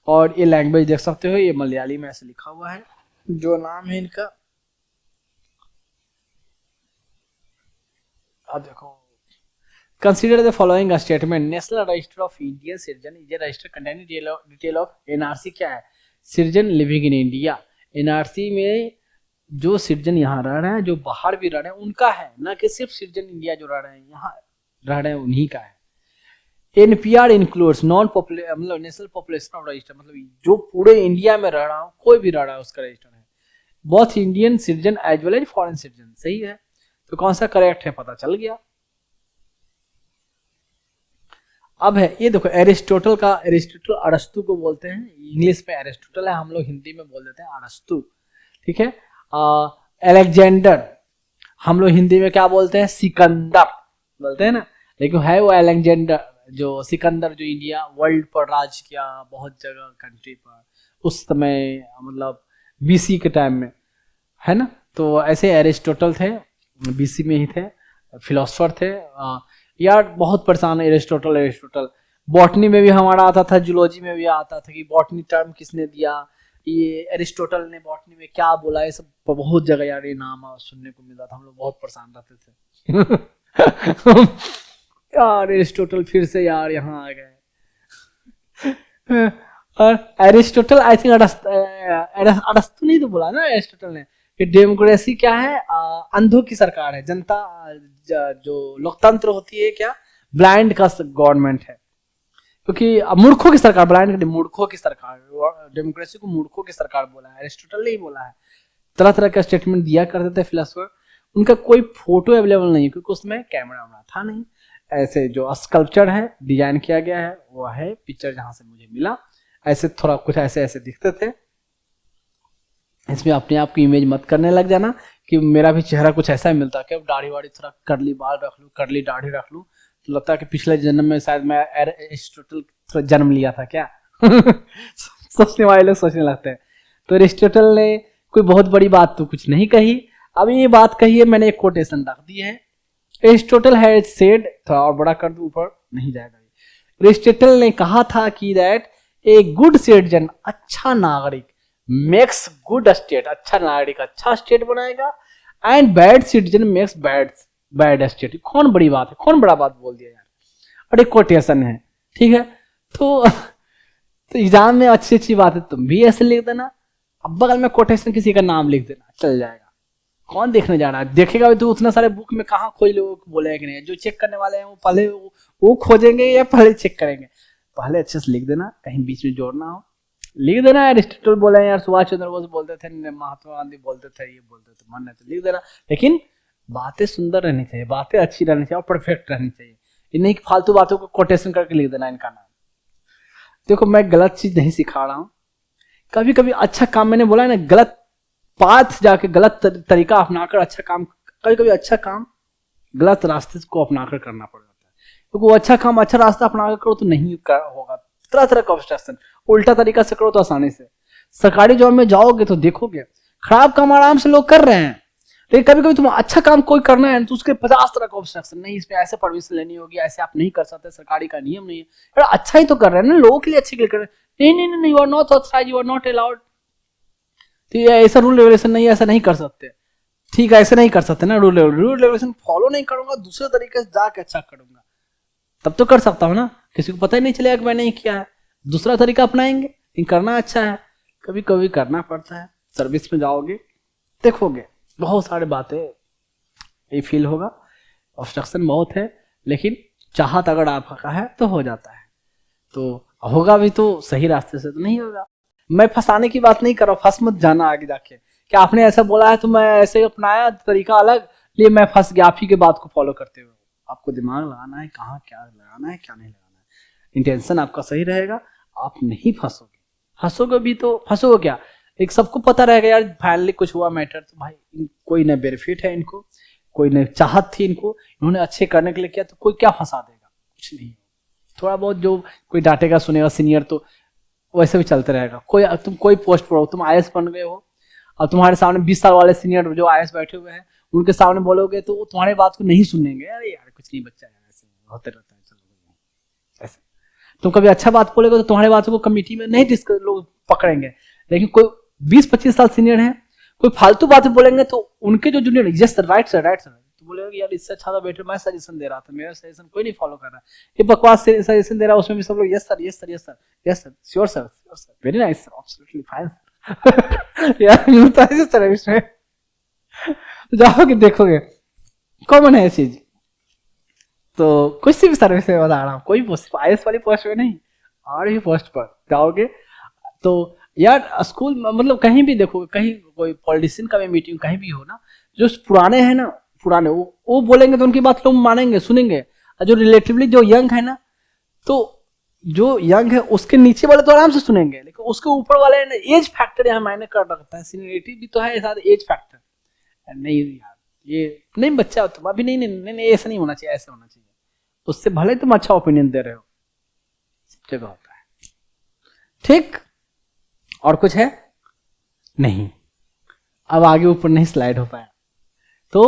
और ये लैंग्वेज देख सकते हो, ये मलयाली में ऐसे लिखा हुआ है, जो नाम है इनका, अब देखो, consider the following statement, national register of Indian citizen is a register containing detail of NRC क्या है, citizen living in India. NRC में जो सिटीजन यहाँ रह रहे हैं, जो बाहर भी रह रहे हैं उनका है, ना कि सिर्फ सिटीजन इंडिया जो रह रहे हैं यहाँ रह रहे हैं उन्हीं का है। एनपीआर इंक्लूड्स नॉन पॉपुलेशन, मतलब नेशनल पॉपुलेशन ऑफ रजिस्टर, मतलब जो पूरे इंडिया में रह रहा हो कोई भी रह रहा है उसका रजिस्टर है, both Indian citizen as well as foreign citizen. सही है, तो कौन सा करेक्ट है पता चल गया। अब है ये देखो, एरिस्टोटल का, एरिस्टोटल अरस्तु को बोलते हैं, इंग्लिश में एरिस्टोटल है, हम लोग हिंदी में बोल देते हैं अरस्तु, ठीक है। अलेक्जेंडर हम लोग हिंदी में क्या बोलते हैं, सिकंदर बोलते हैं ना, लेकिन है वो अलेक्जेंडर, जो सिकंदर, जो इंडिया वर्ल्ड पर राज किया बहुत जगह कंट्री पर उस समय, मतलब बीसी के टाइम में, है ना। तो ऐसे एरिस्टोटल थे, बीसी में ही थे, फिलोसफर थे यार, बहुत परेशान है एरिस्टोटल। बॉटनी में भी हमारा आता था, जूलॉजी में भी आता था कि बॉटनी टर्म किसने दिया, ये एरिस्टोटल ने बॉटनी में क्या बोला, ये सब बहुत जगह यार ये नाम सुनने को मिला था, हम लोग बहुत परेशान रहते थे यार एरिस्टोटल फिर से यार यहाँ आ गए। और एरिस्टोटल आई थिंक अरस्तु नहीं तो बोला ना एरिस्टोटल ने कि डेमोक्रेसी क्या है, अंधों की सरकार है, जनता जो लोकतंत्र होती है क्या, ब्लाइंड का गवर्नमेंट है, क्योंकि मूर्खों की सरकार, ब्लाइंड मूर्खों की सरकार, डेमोक्रेसी को मूर्खों की सरकार बोला है, एरिस्टोटल ने ही बोला है। तरह तरह का स्टेटमेंट दिया करते थे फिलोसफर, उनका कोई फोटो अवेलेबल नहीं है क्योंकि उसमें कैमरा वैमरा था नहीं। ऐसे जो स्कल्पचर है डिजाइन किया गया है वो है पिक्चर जहां से मुझे मिला, ऐसे थोड़ा कुछ ऐसे ऐसे दिखते थे। इसमें अपने आप की इमेज मत करने लग जाना कि मेरा भी चेहरा कुछ ऐसा ही मिलता कि अब दाढ़ी वाड़ी थोड़ा करली बाल रख लूँ, करली दाढ़ी रख लूँ, तो लगता है कि पिछले जन्म में शायद मैं एरिस्टोटल थोड़ा जन्म लिया था क्या सोचने वाले लोग सोचने लगते हैं। तो एरिस्टोटल ने कोई बहुत बड़ी बात तो कुछ नहीं कही, अब ये बात कही है, मैंने एक कोटेशन रख दी है, एरिस्टोटल हैड सेड, थोड़ा और बड़ा कर दूं ऊपर नहीं जाएगा, एरिस्टोटल ने कहा था कि दैट ए गुड सिटीजन, अच्छा नागरिक, मेक्स गुड स्टेट, अच्छा नागरिक अच्छा स्टेट बनाएगा, and bad citizen makes bad state. कौन बड़ी बात है, कौन बड़ा बात बोल दिया यार, और एक कोटेशन है, ठीक है। तो एग्जाम में अच्छी अच्छी बात है तुम भी ऐसे लिख देना, अब बगल में कोटेशन किसी का नाम लिख देना, चल जाएगा। कौन देखने जा रहा है, देखेगा भी तो उतना सारे बुक में कहाँ खोज लोग बोले कि नहीं, जो चेक करने वाले हैं वो पहले वो खोजेंगे या पहले चेक करेंगे, पहले अच्छे से लिख देना, कहीं बीच में जोड़ना हो लिख देना। एरिस्टोटल बोले यार, सुभाष चंद्र बोस बोलते थे, महात्मा गांधी बोलते थे, ये बोलते थे, मन है तो लिख देना, लेकिन बातें सुंदर रहनी चाहिए, बातें अच्छी रहनी चाहिए और परफेक्ट रहनी चाहिए, ये नहीं फालतू बातों को कोटेशन करके लिख देना इनका नाम। देखो मैं गलत चीज नहीं सिखा रहा हूँ, कभी कभी अच्छा काम, मैंने बोला है ना, गलत पाथ जाके गलत तरीका अपनाकर अच्छा काम, कभी कभी अच्छा काम गलत रास्ते को अपनाकर करना पड़ जाता है, क्योंकि वो अच्छा काम अच्छा रास्ता अपनाकर करो तो नहीं होगा, तरह तरह का ऑब्स्ट्रक्शन, उल्टा तरीका से करो तो आसानी से। सरकारी जॉब में जाओगे तो देखोगे खराब काम आराम से लोग कर रहे हैं, लेकिन कभी कभी तुम अच्छा काम कोई करना है तो उसके 50 तरह का ऑब्स्ट्रक्शन, नहीं इसमें ऐसे परमिशन लेनी होगी, ऐसे आप नहीं कर सकते, सरकारी का नियम नहीं है, यार अच्छा ही तो कर रहे हैं ना, लोगों के लिए अच्छे के लिए कर रहे हैं, नहीं नहीं नहीं, you are not authorized, you are not allowed, तो ये ऐसा रूल रेगुलेशन नहीं है, ऐसा नहीं कर सकते, ठीक है ऐसे नहीं कर सकते ना, रूल रेगुलेशन फॉलो नहीं करूंगा, दूसरे तरीके से जाके अच्छा करूंगा, तब तो कर सकता हूँ ना, किसी को पता ही नहीं चलेगा कि मैंने किया है, दूसरा तरीका अपनाएंगे, लेकिन करना अच्छा है, कभी कभी करना पड़ता है। सर्विस में जाओगे देखोगे बहुत सारे बातें ये फील होगा, ऑब्स्ट्रक्शन बहुत है, लेकिन चाहत अगर आपका है तो हो जाता है, तो होगा भी तो सही रास्ते से तो नहीं होगा। मैं फंसाने की बात नहीं कर रहा हूँ, फंस मत जाना आगे जाके कि आपने ऐसा बोला है तो मैं ऐसे अपनाया तरीका अलग, लिए मैं फंस गया आप ही के बात को फॉलो करते हुए। आपको दिमाग लगाना है, कहाँ क्या लगाना है क्या नहीं लगाना है, इंटेंशन आपका सही रहेगा, आप नहीं फंसोगे, फंसोगे भी तो फंसोगे क्या, एक सबको पता रहेगा यार फाइनली कुछ हुआ मैटर, तो भाई कोई न बेनिफिट है इनको, कोई न चाहत थी इनको, इन्होंने अच्छे करने के लिए किया, तो कोई क्या फंसा देगा, कुछ नहीं। थोड़ा बहुत जो कोई डांटेगा सुनेगा सीनियर तो वैसे भी चलते रहेगा, तुम कोई पोस्ट पर हो, तुम आईएएस बन गए हो और तुम्हारे सामने 20 साल वाले सीनियर जो आईएएस बैठे हुए हैं उनके सामने बोलोगे तो वो तुम्हारे बात को नहीं सुनेंगे, अरे यार कुछ नहीं बच्चा यार, ऐसे होते रहता है, चलो ऐसे। तुम कभी अच्छा बात बोलेगा तो तुम्हारे बातों को कमेटी में नहीं डिस्कस लोग पकड़ेंगे, लेकिन कोई 20-25 साल सीनियर है, कोई फालतू बातें बोलेंगे तो उनके जो junior yes sir right sir तो बोलेगा यार इससे अच्छा था बेटर मैं सजेशन दे रहा था, मेरा सजेशन कोई नहीं फॉलो कर रहा, ये बकवास से सजेशन दे रहा है, उसमें भी सब लोग yes sir yes sir yes sir yes sir sure sir very nice sir absolutely fine यार मिलता है इस तरह इसमें जाओगे देखोगे कॉमन है ये चीज। तो कुछ सी भी सर्विस में बता रहा हूँ, कोई पोस्ट आईएएस वाली पोस्ट में नहीं, और भी पोस्ट पर जाओगे तो यार स्कूल मतलब कहीं भी देखो, कहीं कोई पॉलिटिशियन का भी मीटिंग कहीं भी हो ना, जो पुराने हैं ना पुराने वो बोलेंगे तो उनकी बात लोग मानेंगे सुनेंगे, और जो रिलेटिवली जो यंग है ना, तो जो यंग है उसके नीचे वाले तो आराम से सुनेंगे, लेकिन उसके ऊपर वाले एज फैक्टर यहाँ मायने कर रखता है, सीनियरिटी भी तो है साथ एज फैक्टर। नहीं यार ये नहीं बच्चा तुम अभी नहीं नहीं नहीं, नहीं ऐसा नहीं होना चाहिए, ऐसा होना चाहिए, उससे भले तुम अच्छा ओपिनियन दे रहे हो, सब जगह होता है। ठीक, और कुछ है नहीं, अब आगे ऊपर नहीं स्लाइड हो पाया। तो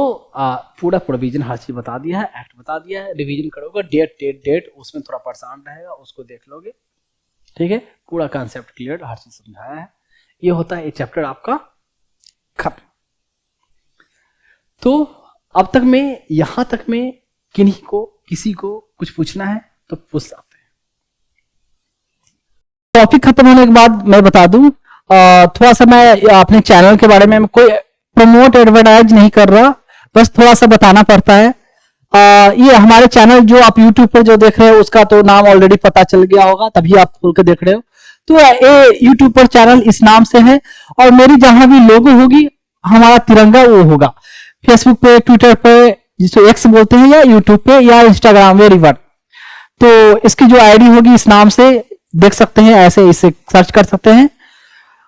पूरा प्रोविजन हर चीज बता दिया है, एक्ट बता दिया है, रिवीजन करोगे डेट उसमें थोड़ा परेशान रहेगा, उसको देख लोगे, ठीक है। पूरा कॉन्सेप्ट क्लियर, हर चीज समझाया है, ये होता है ये चैप्टर आपका खत्म। तो अब तक में यहां तक में किन्हीं को किसी को कुछ पूछना है तो पूछ सकते हैं। टॉपिक खत्म होने के बाद मैं बता दूं, थोड़ा सा मैं अपने चैनल के बारे में कोई प्रमोट एडवर्टाइज नहीं कर रहा, बस थोड़ा सा बताना पड़ता है। ये हमारे चैनल जो आप YouTube पर जो देख रहे हो उसका तो नाम ऑलरेडी पता चल गया होगा, तभी आप खोल के देख रहे हो। तो ये YouTube पर चैनल इस नाम से है, और मेरी जहां भी लोगो होगी हमारा तिरंगा वो होगा, फेसबुक पे, ट्विटर पे जिसको एक्स बोलते हैं, या यूट्यूब पे या इंस्टाग्राम वेरीवर। तो इसकी जो आईडी होगी इस नाम से देख सकते हैं, ऐसे इसे सर्च कर सकते हैं।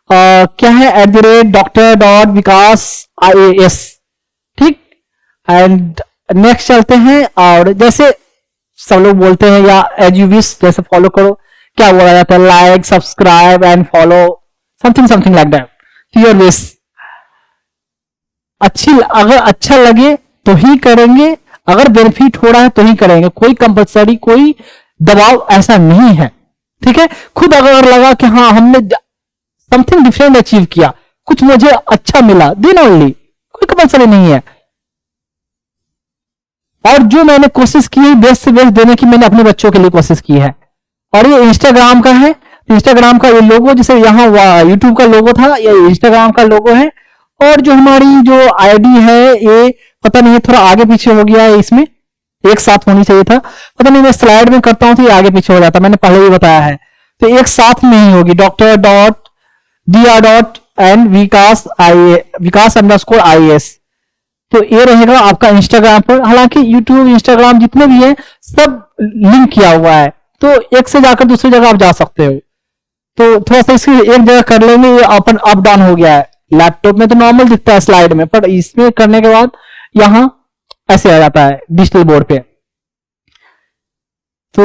क्या है @Dr.Vikas IAS, ठीक। एंड नेक्स्ट चलते हैं, और जैसे सब लोग बोलते हैं या एज यू विश जैसे फॉलो करो, क्या बोला जाता है, like subscribe and follow something like that, your wish. अगर अच्छा लगे तो ही करेंगे, अगर बेनिफिट हो रहा है तो ही करेंगे, कोई कंपलसरी कोई दबाव ऐसा नहीं है, ठीक है। खुद अगर लगा कि हाँ हमने समथिंग डिफरेंट अचीव किया, कुछ मुझे अच्छा मिला, देन ओनली, कोई कंपलसरी नहीं है। और जो मैंने कोशिश की है बेस्ट से बेस्ट देने की, मैंने अपने बच्चों के लिए कोशिश की है। और ये इंस्टाग्राम का है, इंस्टाग्राम का ये लोगो जैसे यहाँ यूट्यूब का लोगो था, ये इंस्टाग्राम का लोगो है। और जो हमारी जो आईडी है ये पता नहीं थोड़ा आगे पीछे हो गया है, इसमें एक साथ होनी चाहिए था, पता नहीं मैं स्लाइड में करता हूं तो ये आगे पीछे हो जाता, मैंने पहले भी बताया है, तो एक साथ में ही होगी, Dr.Dr. Vikas _IAS। तो ये रहेगा आपका इंस्टाग्राम पर। हालांकि यूट्यूब इंस्टाग्राम जितने भी है सब लिंक किया हुआ है, तो एक से जाकर दूसरी जगह आप जा सकते हो। तो थोड़ा सा इसकी एक जगह कर लेंगे, ये अपन अप डाउन हो गया है, लैपटॉप में तो नॉर्मल दिखता है स्लाइड में, पर इसमें करने के बाद यहां ऐसे आ जाता है डिजिटल बोर्ड पे। तो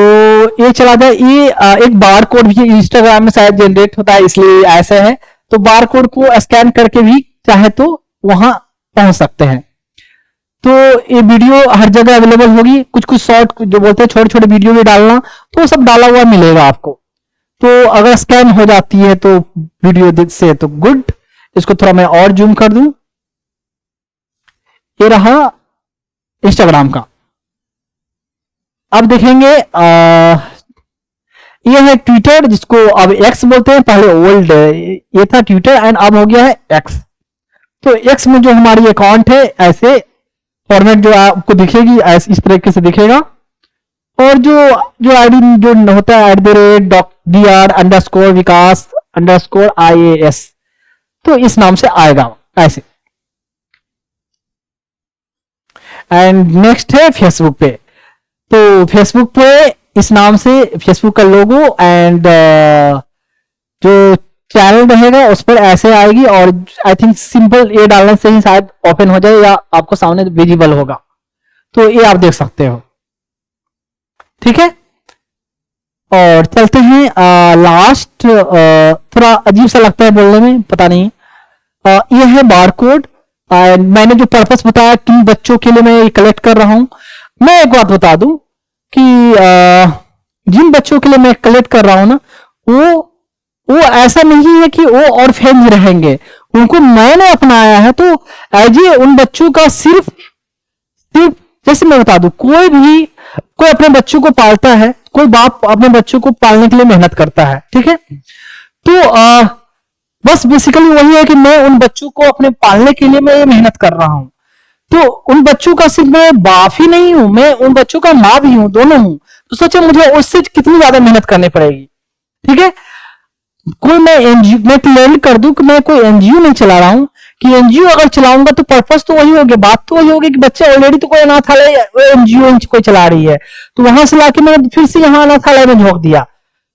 ये चला जाए, ये एक बार कोड भी इंस्टाग्राम में शायद जनरेट होता है इसलिए ऐसा है, तो बार कोड को स्कैन करके भी चाहे तो वहां पहुंच सकते हैं। तो ये वीडियो हर जगह अवेलेबल होगी, कुछ शॉर्ट जो बोलते हैं छोटे छोटे वीडियो भी डालना, तो सब डाला हुआ मिलेगा आपको। तो अगर स्कैन हो जाती है तो वीडियो से तो गुड। इसको थोड़ा मैं और जूम कर दूं, ये रहा इंस्टाग्राम का। अब देखेंगे ये है ट्विटर, जिसको अब एक्स बोलते हैं, पहले ओल्ड ये था ट्विटर एंड अब हो गया है एक्स। तो एक्स में जो हमारी अकाउंट है ऐसे फॉर्मेट जो आपको दिखेगी ऐसे इस तरीके से दिखेगा, और जो आईडी जो होता है @Dr_Vikas_IAS, तो इस नाम से आएगा ऐसे। एंड नेक्स्ट है फेसबुक पे, तो फेसबुक पे इस नाम से फेसबुक का लोगो एंड जो चैनल रहेगा उस पर ऐसे आएगी, और आई थिंक सिंपल ये डालने से ही शायद ओपन हो जाए या आपको सामने विजिबल होगा, तो ये आप देख सकते हो, ठीक है। और चलते हैं लास्ट, थोड़ा अजीब सा लगता है बोलने में, पता नहीं, ये है बारकोड। मैंने जो पर्पस बताया किन बच्चों के लिए मैं ये कलेक्ट कर रहा हूं, मैं एक बात बता दूं कि जिन बच्चों के लिए मैं कलेक्ट कर रहा हूं ना, वो ऐसा नहीं है कि वो ऑर्फेन्स रहेंगे, उनको मैंने अपनाया है। तो एज ए उन बच्चों का सिर्फ सिर्फ जैसे मैं बता दूं, कोई अपने बच्चों को पालता है, कोई बाप अपने बच्चों को पालने के लिए मेहनत करता है, ठीक है। तो बस बेसिकली वही है कि मैं उन बच्चों को अपने पालने के लिए मैं ये मेहनत कर रहा हूं। तो उन बच्चों का सिर्फ मैं बाप ही नहीं हूं, मैं उन बच्चों का माँ भी हूं, दोनों हूं। तो सोचो मुझे उससे कितनी ज्यादा मेहनत करनी पड़ेगी, ठीक है। कोई मैं एनजीओ, मैं क्लियर कर दूं कि मैं कोई एनजीओ नहीं चला रहा हूं, कि एनजीओ अगर चलाऊंगा तो पर्पस तो वही होगी, बात तो वही होगी कि बच्चे ऑलरेडी तो कोई अनाथालय एनजीओ कोई चला रही है, तो वहां से लाके मैंने फिर से यहाँ अनाथालय में झोंक दिया।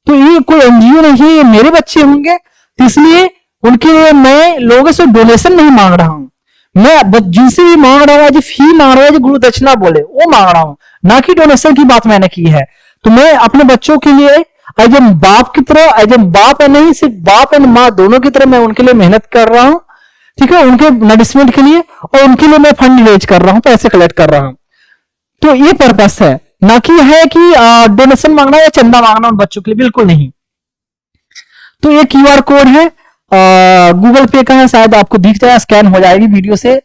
तो ये कोई एनजीओ नहीं है, ये मेरे बच्चे होंगे, तो इसलिए उनके लिए मैं लोगों से डोनेशन नहीं मांग रहा हूं। मैं जिनसे भी मांग रहा हूं, जो फी मांग रहा हूं, जो गुरु दक्षिणा बोले वो मांग रहा हूं, ना कि डोनेशन की बात मैंने की है। तो मैं अपने बच्चों के लिए एज ए बाप की तरह, एज ए बाप है नहीं, सिर्फ बाप एंड माँ दोनों की तरह मैं उनके लिए मेहनत कर रहा हूं, ठीक है, उनके नरिशमेंट के लिए, और उनके लिए मैं फंड रेज कर रहा हूं, पैसे कलेक्ट कर रहा हूं। तो ये पर्पस है, ना कि है कि डोनेशन मांगना या चंदा मांगना उन बच्चों के लिए, बिल्कुल नहीं। तो ये क्यूआर कोड है, गूगल पे का है, शायद आपको दिख जाए, स्कैन हो जाएगी, वीडियो से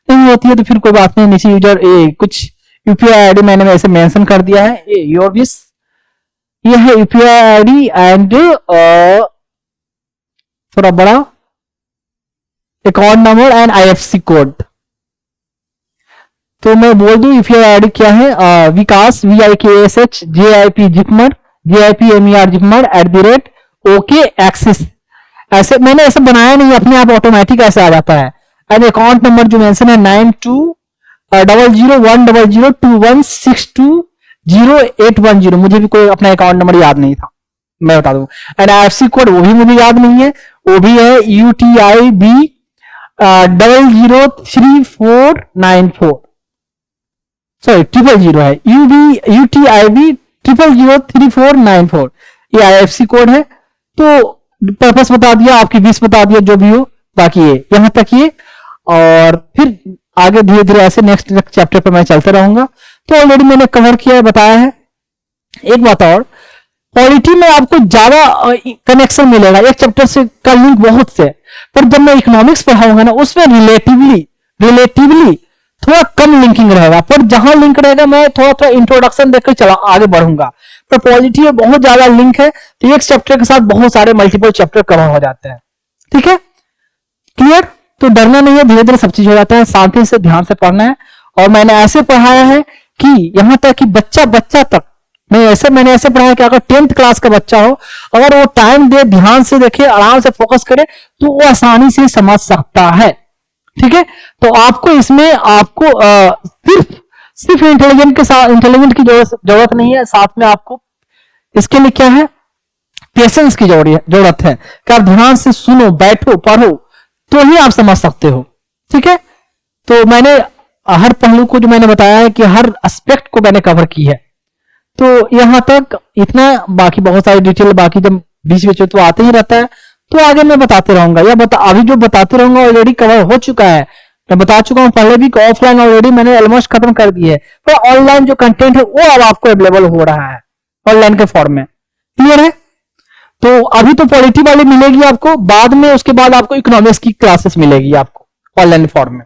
नहीं होती है तो फिर कोई बात नहीं, नीचे यूजर कुछ यूपीआई आईडी मैंने वैसे मेंशन कर दिया है, ये योर विश, ये है यूपीआई आईडी एंड थोड़ा बड़ा account number and IFSC code. तो मैं बोल दूं यूपीआई आईडी क्या है, विकास VIKSH JIP JIPMER JIPMER JIPMER @OK axis. ऐसे मैंने ऐसे बनाया नहीं, अपने आप ऑटोमेटिक ऐसे आ जाता है। एंड अकाउंट नंबर जो मेंशन है 92001001620810। मुझे भी कोई अपना अकाउंट नंबर याद नहीं था, मैं बता दूं। एंड आईएफएससी कोड वो भी मुझे याद नहीं है, वो भी है UTIB 003494, सॉरी 000 है, UTIB 003494, ये आईएफएससी कोड है। तो पर्पस बता दिया, आपकी विश बता दिया, जो भी हो, बाकी ये यहां तक ये, और फिर आगे धीरे धीरे ऐसे नेक्स्ट चैप्टर पर मैं चलते रहूंगा। तो ऑलरेडी मैंने कवर किया है, बताया है। एक बात और, पॉलिटी में आपको ज्यादा कनेक्शन मिलेगा, एक चैप्टर से का लिंक बहुत से, पर जब मैं इकोनॉमिक्स पढ़ाऊंगा ना, उसमें रिलेटिवली थोड़ा कम लिंकिंग रहेगा, पर जहां लिंक रहेगा मैं थोड़ा थोड़ा इंट्रोडक्शन देकर चला आगे बढ़ूंगा। पर पॉलिटी में बहुत ज्यादा लिंक है, तो एक चैप्टर के साथ बहुत सारे मल्टीपल चैप्टर कवर हो जाते हैं, ठीक है, क्लियर। तो डरना नहीं है, धीरे धीरे सब चीज हो जाता है, शांति से ध्यान से पढ़ना है। और मैंने ऐसे पढ़ाया है कि यहां तक कि बच्चा तक मैंने ऐसे पढ़ाया कि अगर 10th क्लास का बच्चा हो, अगर वो टाइम दे, ध्यान से देखे, आराम से फोकस करे, तो वो आसानी से समझ सकता है, ठीक है। तो आपको इसमें आपको सिर्फ इंटेलिजेंट के साथ, इंटेलिजेंट की जरूरत नहीं है, साथ में आपको इसके लिए क्या है, पेशेंस की जरूरत है, कि आप ध्यान से सुनो, बैठो, पढ़ो, तो ही आप समझ सकते हो, ठीक है। तो मैंने हर पहलू को जो मैंने बताया है कि हर एस्पेक्ट को मैंने कवर की है। तो यहां तक इतना, बाकी बहुत सारी डिटेल बाकी जब बीच बीच में तो आते ही रहता है, तो आगे मैं बताते रहूंगा, या अभी जो बताते रहूंगा ऑलरेडी कवर हो चुका है, मैं बता चुका हूं पहले भी। ऑफलाइन ऑलरेडी मैंने ऑलमोस्ट खत्म कर दी है, पर ऑनलाइन जो कंटेंट है वो अब आपको अवेलेबल हो रहा है ऑनलाइन के फॉर्म में, क्लियर है। तो अभी तो पॉलिटी वाली मिलेगी आपको, बाद में उसके बाद आपको इकोनॉमिक्स की क्लासेस मिलेगी आपको ऑनलाइन फॉर्म में।